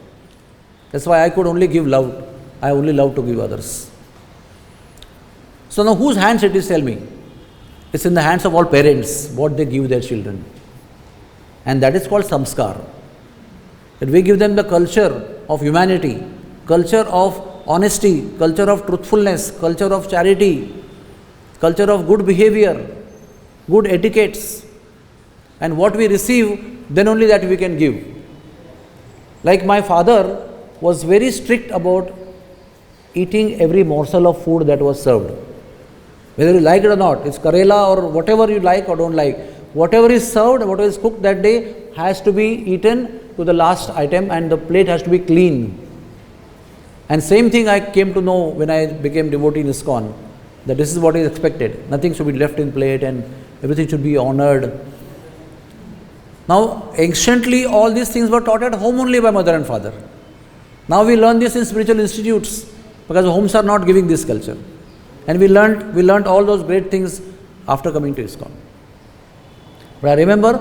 That's why I could only give love. I only love to give others. So now whose hands it is, tell me? It's in the hands of all parents, what they give their children. And that is called samskar. That we give them the culture of humanity, culture of honesty, culture of truthfulness, culture of charity, culture of good behavior, good etiquettes. And what we receive, then only that we can give. Like my father was very strict about eating every morsel of food that was served. Whether you like it or not, it's Karela or whatever you like or don't like. Whatever is served, whatever is cooked that day has to be eaten to the last item and the plate has to be clean. And same thing I came to know when I became devotee in ISKCON, that this is what is expected. Nothing should be left in plate and everything should be honored. Now, anciently all these things were taught at home only by mother and father. Now we learn this in spiritual institutes because homes are not giving this culture. And we learned all those great things after coming to ISKCON. But I remember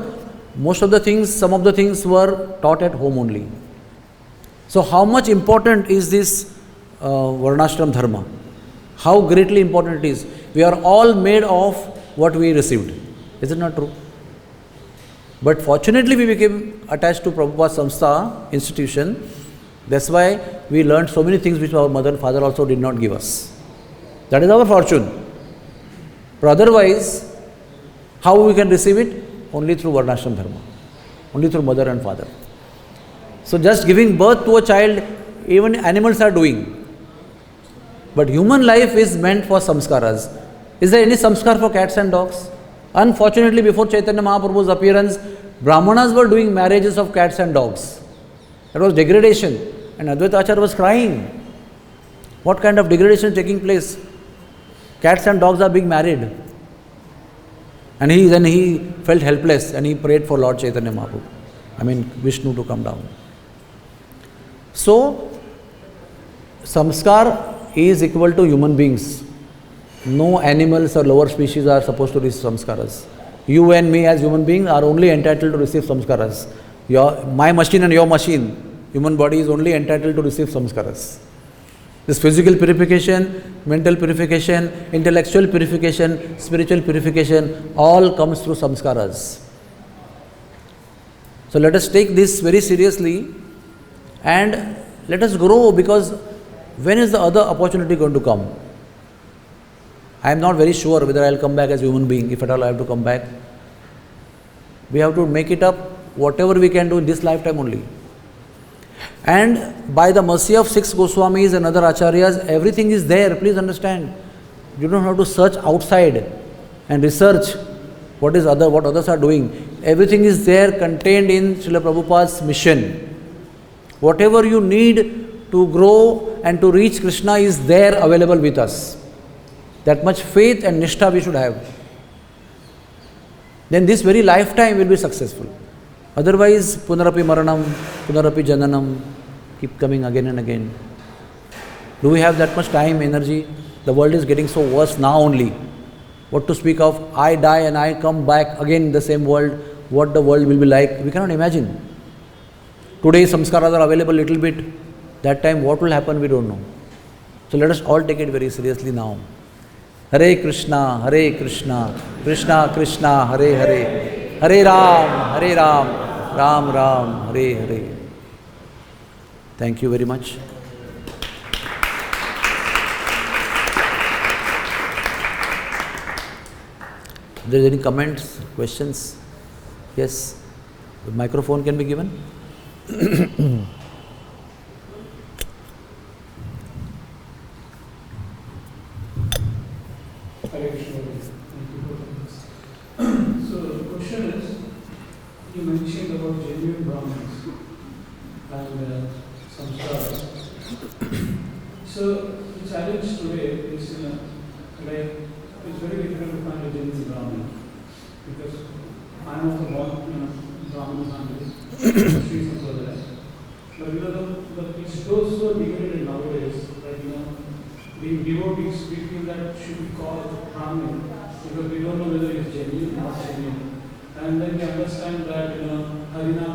some of the things were taught at home only. So how much important is this Varnashram Dharma? How greatly important it is. We are all made of what we received. Is it not true? But fortunately we became attached to Prabhupada Samstha institution. That's why we learned so many things which our mother and father also did not give us. That is our fortune. But otherwise, how we can receive it? Only through Varnashram Dharma. Only through mother and father. So just giving birth to a child, even animals are doing. But human life is meant for samskaras. Is there any samskar for cats and dogs? Unfortunately, before Chaitanya Mahaprabhu's appearance, Brahmanas were doing marriages of cats and dogs. That was degradation. And Advaita Acharya was crying. What kind of degradation is taking place? Cats and dogs are being married. And he felt helpless and he prayed for Lord Chaitanya Mahaprabhu. Vishnu to come down. So, samskar is equal to human beings. No animals or lower species are supposed to receive samskaras. You and me as human beings are only entitled to receive samskaras. My machine and your machine, human body is only entitled to receive samskaras. This physical purification, mental purification, intellectual purification, spiritual purification, all comes through samskaras. So let us take this very seriously and let us grow, because when is the other opportunity going to come? I am not very sure whether I will come back as a human being, if at all I have to come back. We have to make it up, whatever we can do in this lifetime only. And by the mercy of 6 Goswamis and other Acharyas, everything is there, please understand. You don't have to search outside and research what others are doing. Everything is there contained in Srila Prabhupada's mission. Whatever you need to grow and to reach Krishna is there available with us. That much faith and nishtha we should have. Then this very lifetime will be successful. Otherwise, punarapi maranam, punarapi jananam, keep coming again and again. Do we have that much time, energy? The world is getting so worse now only. What to speak of, I die and I come back again in the same world, what the world will be like, we cannot imagine. Today samskaras are available little bit. That time what will happen, we don't know. So let us all take it very seriously now. Hare Krishna, Krishna Krishna, Hare Hare, Hare Ram, Ram Ram, Hare Hare. Thank you very much. If there is any comments, questions? Yes, the microphone can be given. Hare Krishna. So the question is, you mentioned about genuine Brahmins and samskaras. So the challenge today is, it's very difficult to find a genuine Brahmin, because I am also born Brahmin family, Sri Sampradaya. But it's so degraded nowadays, being devotees, we feel that should be called Brahmin, because we don't know whether it's genuine or not genuine. And then we understand that, Harinam,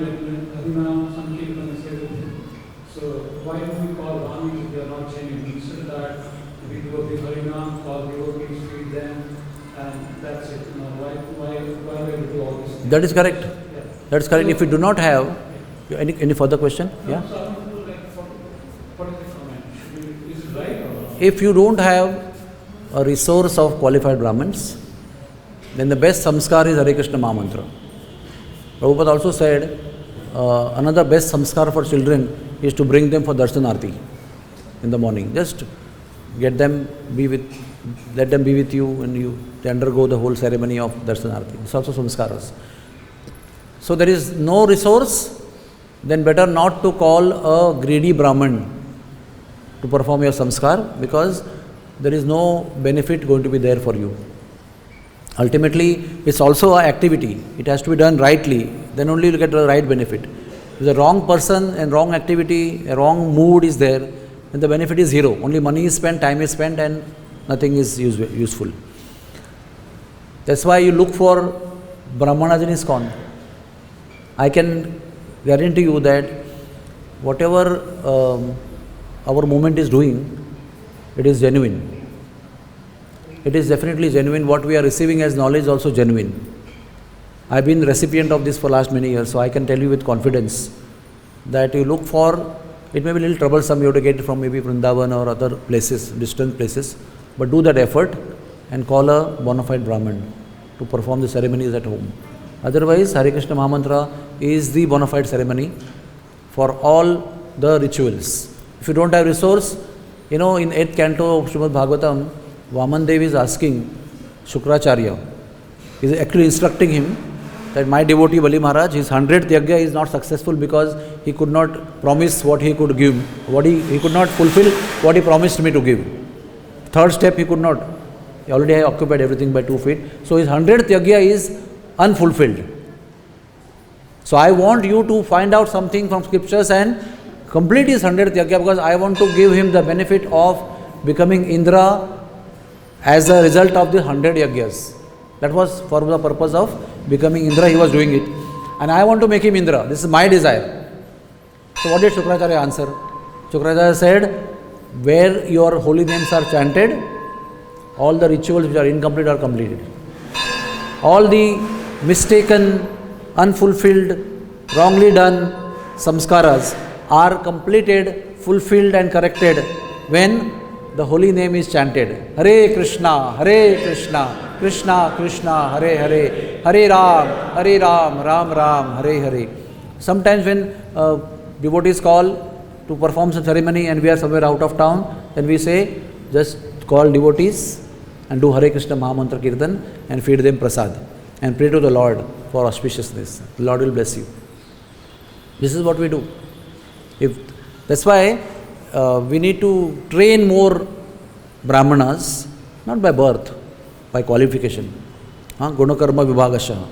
Sankirtan is everything. So why do we call Brahmin if they are not genuine? Instead of that, we do a big Harinam, call devotees, feed them, and that's it. Why do we do all this? That is correct. Yeah. That is correct. So, if you do not have any further question, no, yeah. So what is the comment? Is it right or not? If you don't have a resource of qualified Brahmins, then the best samskar is Hare Krishna Mahamantra. Prabhupada also said another best samskar for children is to bring them for darshanarti in the morning. Just let them be with you and they undergo the whole ceremony of darshanarti. It's also samskaras. So there is no resource, then better not to call a greedy Brahman to perform your samskar, because there is no benefit going to be there for you. Ultimately, it's also an activity. It has to be done rightly. Then only you get the right benefit. If the wrong person and wrong activity, a wrong mood is there, then the benefit is zero. Only money is spent, time is spent, and nothing is useful. That's why you look for Brahmanas in ISKCON. I can guarantee you that whatever our movement is doing, it is genuine. it is definitely genuine. What we are receiving as knowledge is also genuine. I've been recipient of this for last many years, so I can tell you with confidence that you look for, it may be a little troublesome, you have to get it from maybe Vrindavan or other places, distant places, but do that effort and call a bona fide Brahmin to perform the ceremonies at home. Otherwise, Hare Krishna Mahamantra is the bona fide ceremony for all the rituals. If you don't have resource, in 8th canto of Srimad Bhagavatam, Vaman Dev is asking Shukracharya, he is actually instructing him that my devotee Bali Maharaj, his 100th yajna is not successful because he could not promise what he could give, he could not fulfill what he promised me to give. Third step he could not. He already had occupied everything by 2 feet. So his 100th yajna is unfulfilled. So I want you to find out something from scriptures and complete his 100th yajna, because I want to give him the benefit of becoming Indra as a result of the 100 yajnas. That was for the purpose of becoming Indra, he was doing it. And I want to make him Indra. This is my desire. So what did Shukracharya answer? Shukracharya said, where your holy names are chanted, all the rituals which are incomplete are completed. All the mistaken, unfulfilled, wrongly done samskaras are completed, fulfilled and corrected when the holy name is chanted. Hare Krishna, Krishna Krishna, Hare Hare, Hare Ram, Ram Ram, Hare Hare. Sometimes when devotees call to perform some ceremony and we are somewhere out of town, then we say, just call devotees and do Hare Krishna Mahamantra Kirtan and feed them prasad and pray to the Lord for auspiciousness. The Lord will bless you. This is what we do. That's why we need to train more Brahmanas, not by birth, by qualification. Gunakarma Vibhagasha.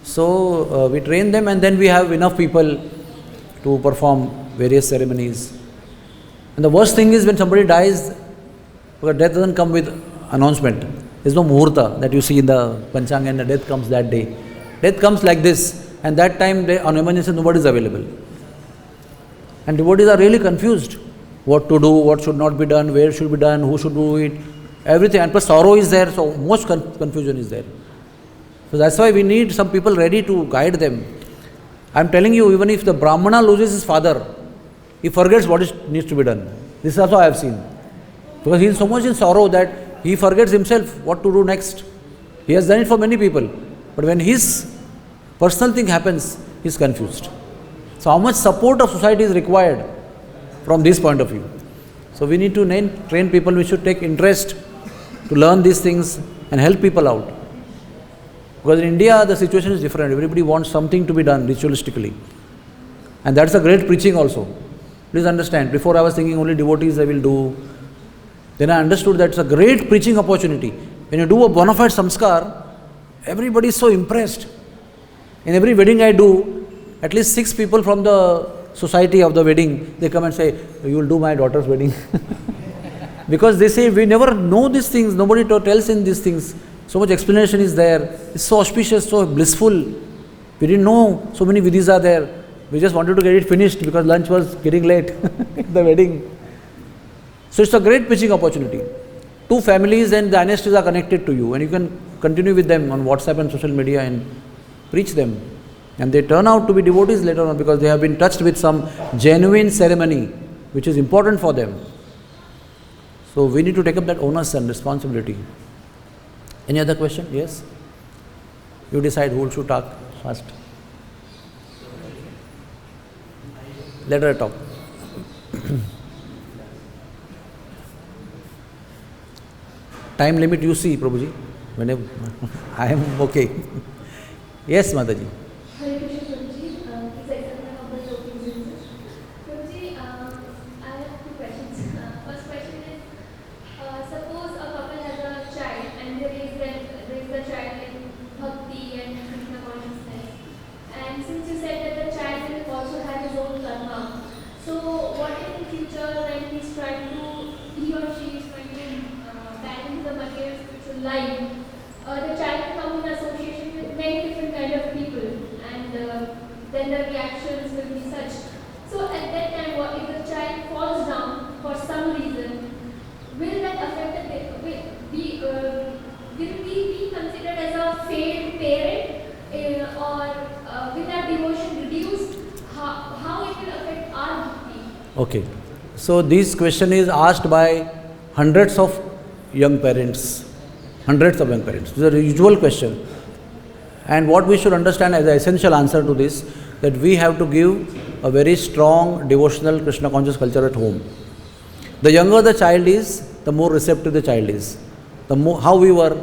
So we train them and then we have enough people to perform various ceremonies. And the worst thing is when somebody dies, because death doesn't come with announcement. There's no muhurta that you see in the Panchanga and the death comes that day. Death comes like this, and that time on emergency nobody is available. And devotees are really confused. What to do, what should not be done, where should be done, who should do it, everything. And plus sorrow is there, so most confusion is there. So that's why we need some people ready to guide them. I'm telling you, even if the Brahmana loses his father, he forgets what needs to be done. This is also I have seen. Because he is so much in sorrow that he forgets himself what to do next. He has done it for many people. But when his personal thing happens, he is confused. So how much support of society is required from this point of view? So we need to train people. We should take interest to learn these things and help people out. Because in India the situation is different. Everybody wants something to be done ritualistically. And that's a great preaching also. Please understand, before I was thinking only devotees I will do. Then I understood that it's a great preaching opportunity. When you do a bona fide samskar, everybody is so impressed. In every wedding I do, at least 6 people from the society of the wedding, they come and say, you will do my daughter's wedding. Because they say, we never know these things, nobody tells in these things. So much explanation is there. It's so auspicious, so blissful. We didn't know so many vidhis are there. We just wanted to get it finished because lunch was getting late at the wedding. So it's a great preaching opportunity. 2 families and the dynasties are connected to you, and you can continue with them on WhatsApp and social media and preach them. And they turn out to be devotees later on because they have been touched with some genuine ceremony which is important for them. So we need to take up that onus and responsibility. Any other question? Yes? You decide who should talk first. Let her talk. Time limit you see, Prabhuji. Whenever I am okay. Yes, Mataji. Hare Krishna, Prabhuji. Please accept my humble obeisances. Prabhuji, I have 2 questions. First question is, suppose a couple has a child and they raise the child in bhakti and Krishna consciousness. And since you said that the child will also have his own karma, so what if in future when he or she is trying to dive into the material spiritual life, the child will come in association with many different kind of people, and then the reactions will be such. So at that time, what if the child falls down for some reason? Will that affect will we be considered as a failed parent, or will our devotion reduce? How it will affect our bhakti? Okay. So this question is asked by hundreds of young parents. Hundreds of young parents. This is a usual question. And what we should understand as the essential answer to this, that we have to give a very strong devotional Krishna conscious culture at home. The younger the child is, the more receptive the child is. The more, how we were,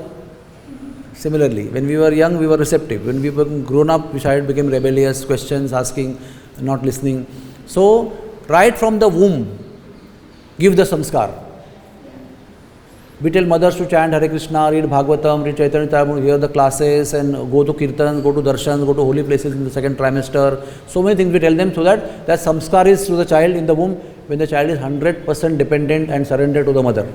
similarly, when we were young, we were receptive. When we became grown up, we child became rebellious, questions asking, not listening. So, right from the womb, give the samskar. We tell mothers to chant Hare Krishna, read Bhagavatam, read Chaitanya Charitamrita, hear the classes and go to kirtans, go to darshans, go to holy places in the second trimester. So many things we tell them so that samskar is to the child in the womb when the child is 100% dependent and surrendered to the mother.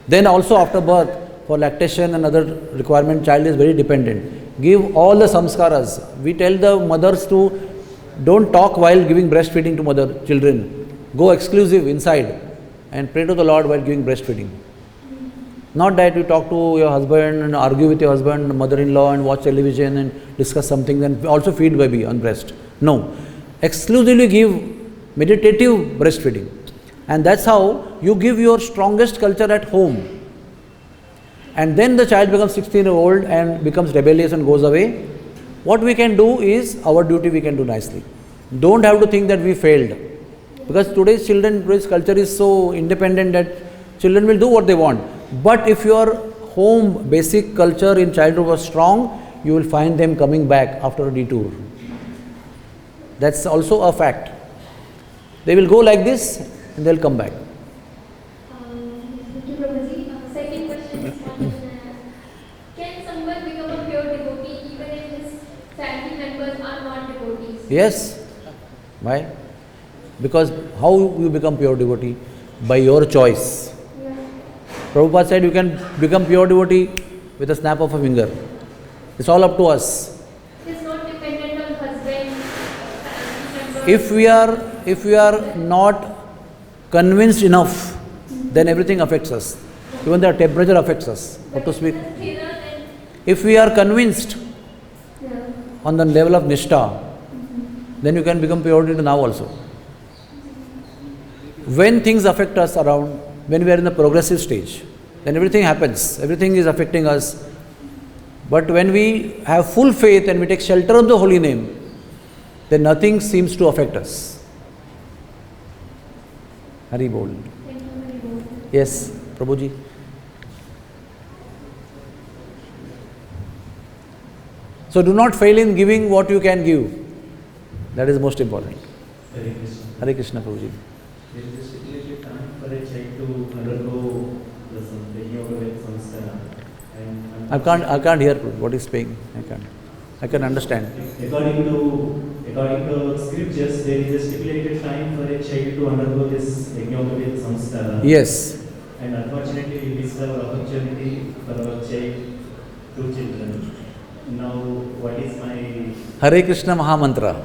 Then also after birth, for lactation and other requirement, child is very dependent. Give all the samskaras. We tell the mothers to don't talk while giving breastfeeding to children. Go exclusive inside and pray to the Lord while giving breastfeeding. Not that you talk to your husband and argue with your husband, mother-in-law and watch television and discuss something, then also feed baby on breast. No. Exclusively give meditative breastfeeding. And that's how you give your strongest culture at home. And then the child becomes 16-year-old and becomes rebellious and goes away. What we can do is, our duty we can do nicely. Don't have to think that we failed. Because today's culture is so independent that children will do what they want. But if your home basic culture in childhood was strong, you will find them coming back after a detour. That's also a fact. They will go like this and they'll come back. Thank you, Prabhuji. Second question is can someone become a pure devotee even if his family members are not devotees? Yes. Why? Because how you become pure devotee? By your choice. Prabhupada said you can become pure devotee with a snap of a finger. It's all up to us. It's not dependent on husband, If we are not convinced enough, then everything affects us. Even the temperature affects us. What to speak? If we are convinced on the level of nishtha, then you can become pure devotee now also. When things affect us around, when we are in the progressive stage, then everything happens, everything is affecting us. But when we have full faith and we take shelter of the holy name, then nothing seems to affect us. Hari Bol. Yes, Prabhuji. So do not fail in giving what you can give. That is most important. Hare Krishna. Hare Krishna, Prabhuji. There is a stipulated time for a child to undergo the yoga with samskara. I can't hear what he's saying. I can understand. According to scriptures, there is a stipulated time for a child to undergo this yoga with samskara. Yes. And unfortunately, we missed our opportunity for our child, 2 children. Now, what is my... Hare Krishna Mahamantra.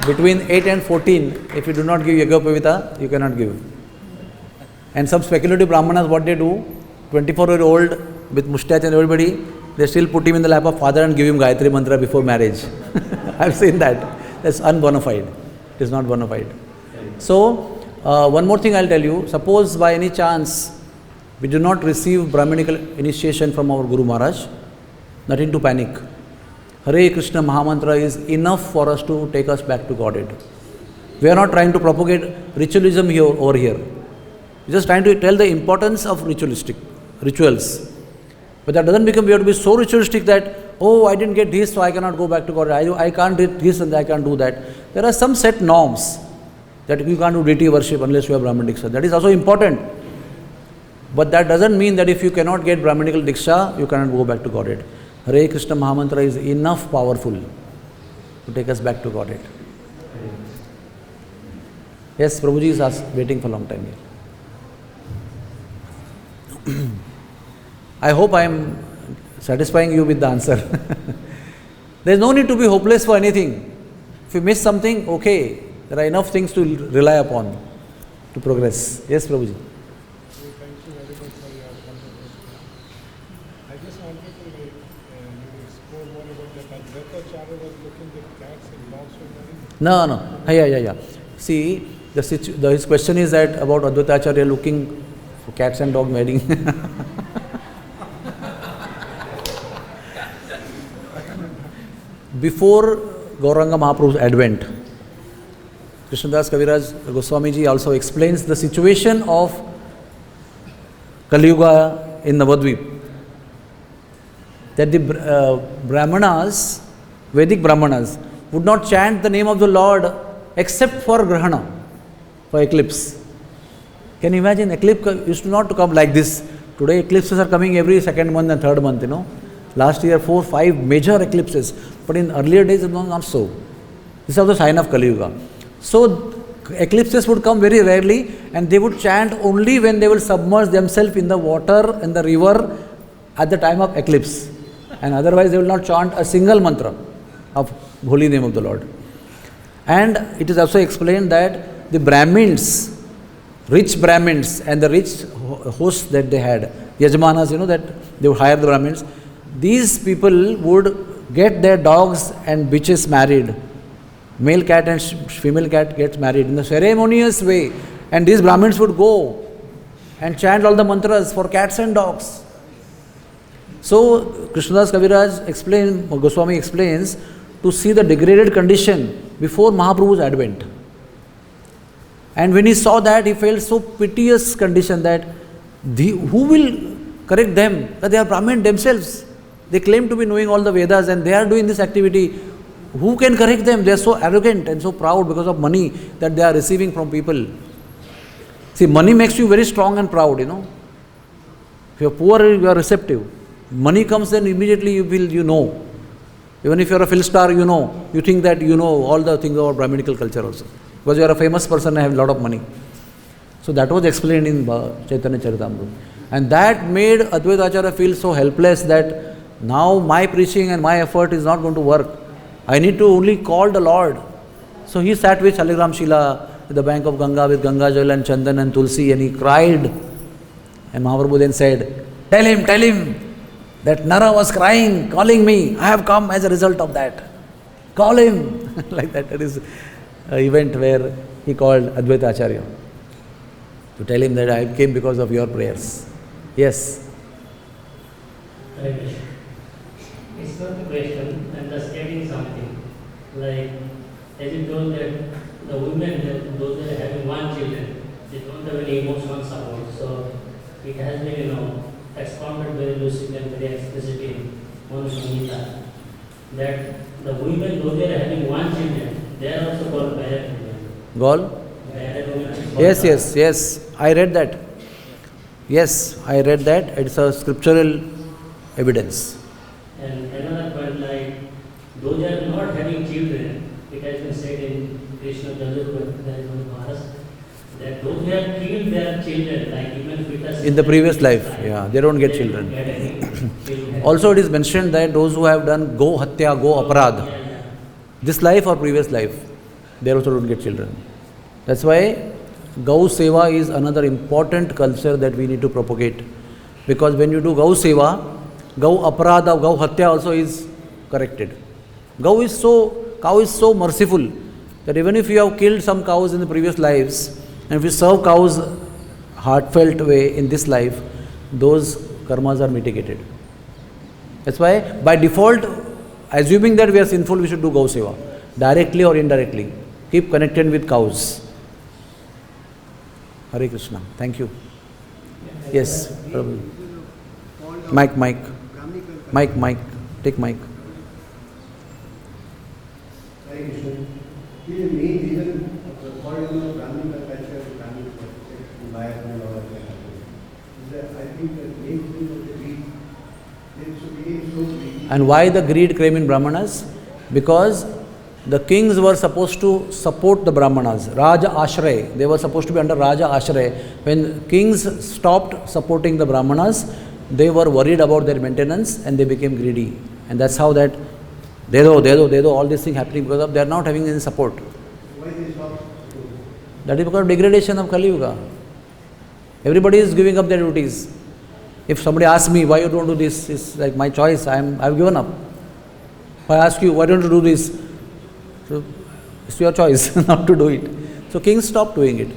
Between 8 and 14, if you do not give Yajnapadvita, you cannot give. And some speculative Brahmanas, what they do, 24-year-old with mustache and everybody, they still put him in the lap of father and give him Gayatri Mantra before marriage. I've seen that. That's unbonafide. It is not bona fide. So, one more thing I'll tell you. Suppose by any chance, we do not receive Brahminical initiation from our Guru Maharaj, nothing to panic. Hare Krishna Mahamantra is enough for us to take us back to Godhead. We are not trying to propagate ritualism over here. We're just trying to tell the importance of rituals. But that doesn't become, we have to be so ritualistic that, oh, I didn't get this, so I cannot go back to Godhead. I can't do this and I can't do that. There are some set norms that you can't do deity worship unless you have Brahman Diksha. That is also important. But that doesn't mean that if you cannot get Brahminical Diksha, you cannot go back to Godhead. Hare Krishna Mahamantra is enough powerful to take us back to Godhead. Yes, Prabhuji is waiting for a long time here. I hope I am satisfying you with the answer. There is no need to be hopeless for anything. If you miss something, okay, there are enough things to rely upon to progress. Yes, Prabhuji. Thank you very much. I just wanted to you explore more about that. Advaitacharya was looking at cats and dogs for money. No. Yeah. See, his question is that about Advaitacharya looking for cats and dog mating. Before Gauranga Mahaprabhu's advent, Krishnadas Kaviraj Goswami ji also explains the situation of Kali Yuga in Navadvip. That the Brahmanas, Vedic Brahmanas, would not chant the name of the Lord except for Grahana, for eclipse. Can you imagine? Eclipse used to not to come like this. Today eclipses are coming every second month and third month, Last year 4-5 major eclipses, but in earlier days it was not so. This was the sign of Kali Yuga. So eclipses would come very rarely and they would chant only when they will submerge themselves in the water, in the river at the time of eclipse. And otherwise they will not chant a single mantra of holy name of the Lord. And it is also explained that the Brahmins, rich Brahmins and the rich hosts that they had, Yajmanas, that they would hire the Brahmins, these people would get their dogs and bitches married. Male cat and female cat gets married in a ceremonious way. And these Brahmins would go and chant all the mantras for cats and dogs. So Krishnadas Kaviraj Goswami explains to see the degraded condition before Mahaprabhu's advent. And when he saw that, he felt so piteous condition that who will correct them? That they are Brahmin themselves. They claim to be knowing all the Vedas and they are doing this activity. Who can correct them? They are so arrogant and so proud because of money that they are receiving from people. See, money makes you very strong and proud, If you are poor, you are receptive. Money comes, then immediately you know. Even if you are a film star, you think that you know all the things about Brahminical culture also. Because you are a famous person and have a lot of money. So that was explained in Chaitanya Charitamrita. And that made Advaitacharya feel so helpless that now my preaching and my effort is not going to work. I need to only call the Lord. So he sat with Shaligram Shila at the bank of Ganga with Ganga Jal and Chandan and Tulsi and he cried. And Mahaprabhu then said, Tell him that Nara was crying, calling me. I have come as a result of that. Call him. Like that. That is an event where he called Advaitacharya to tell him that I came because of your prayers. Yes. It's not a question, I'm just adding something. Like, as you told that the women, those that are having one children, they don't have any emotional support. So it has been, expounded very lucid and very explicit in Manu Samhita that the women, though they are having one children, they are also called married women. Gol? Married women. Yes. I read that. Yes, I read that. It's a scriptural evidence. And another point, like, those are not having children, it has been said in Krishna Jajur, there is one Maharaj, that those who have killed their children, like even fetus In the previous life, they don't get children. Also it is mentioned that those who have done go hatya, go aparad, this life or previous life, they also don't get children. That's why Gau Seva is another important culture that we need to propagate. Because when you do Gau Seva, Gau Aparada, Gau Hatya also is corrected. Cow is so merciful that even if you have killed some cows in the previous lives, and if you serve cows heartfelt way in this life, those karmas are mitigated. That's why by default, assuming that we are sinful, we should do Gau Seva, directly or indirectly. Keep connected with cows. Hare Krishna. Thank you. Yes, Prabhu. Mic. Take mic. Hare Krishna. The main reason for the Brahmin culture, Brahmin environment, and all that is that I think the main reason of the greed. They became so greedy. And why the greed came in Brahmanas? Because the kings were supposed to support the Brahmanas. Raja Ashray. They were supposed to be under Raja Ashray. When kings stopped supporting the Brahmanas, they were worried about their maintenance and they became greedy. And that's how that de do, all these things happening because of they are not having any support. Why they stopped? That is because of degradation of Kali Yuga. Everybody is giving up their duties. If somebody asks me why you don't do this, it's like my choice. I've given up. If I ask you why don't you do this, so it's your choice not to do it. So kings stopped doing it.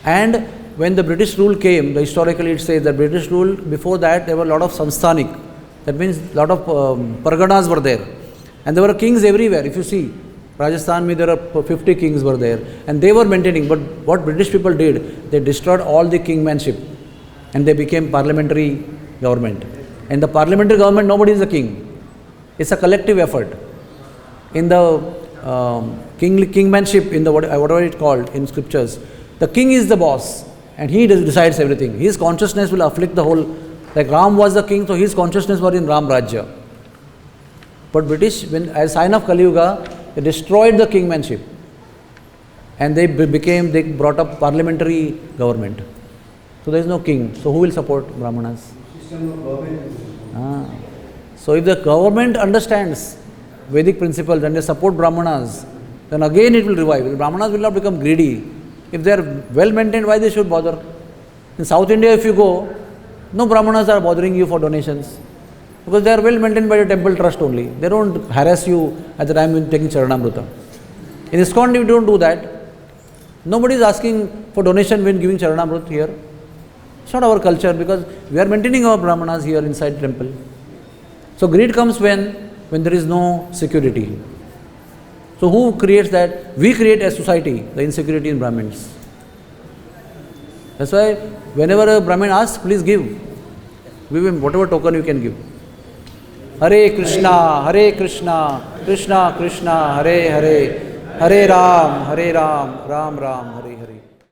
And when the British rule came, historically it says that British rule, before that there were a lot of samsthanik. That means a lot of parganas were there. And there were kings everywhere. If you see, Rajasthan, there are 50 kings were there. And they were maintaining. But what British people did, they destroyed all the kingmanship. And they became parliamentary government. In the parliamentary government, nobody is a king. It's a collective effort. In the kingmanship, in the whatever it's called in scriptures, the king is the boss and he decides everything. His consciousness will afflict the whole. Like Ram was the king, so his consciousness was in Ram Rajya. But British, as sign of Kali Yuga, they destroyed the kingmanship and they brought up parliamentary government. So there is no king. So who will support Brahmanas? System of government. So if the government understands Vedic principles and they support Brahmanas, then again it will revive. The Brahmanas will not become greedy. If they are well maintained, why they should bother? In South India, if you go, no Brahmanas are bothering you for donations. Because they are well maintained by the temple trust only. They don't harass you at the time when taking Charanamrita. In ISKCON, we don't do that. Nobody is asking for donation when giving Charanamrita here. It's not our culture because we are maintaining our Brahmanas here inside the temple. So greed comes when there is no security. So who creates that? We create as society, the insecurity in Brahmins. That's why whenever a Brahmin asks, please give. Give him whatever token you can give. Hare Krishna, Krishna Krishna, Hare Hare, Hare Ram, Ram Ram, Hare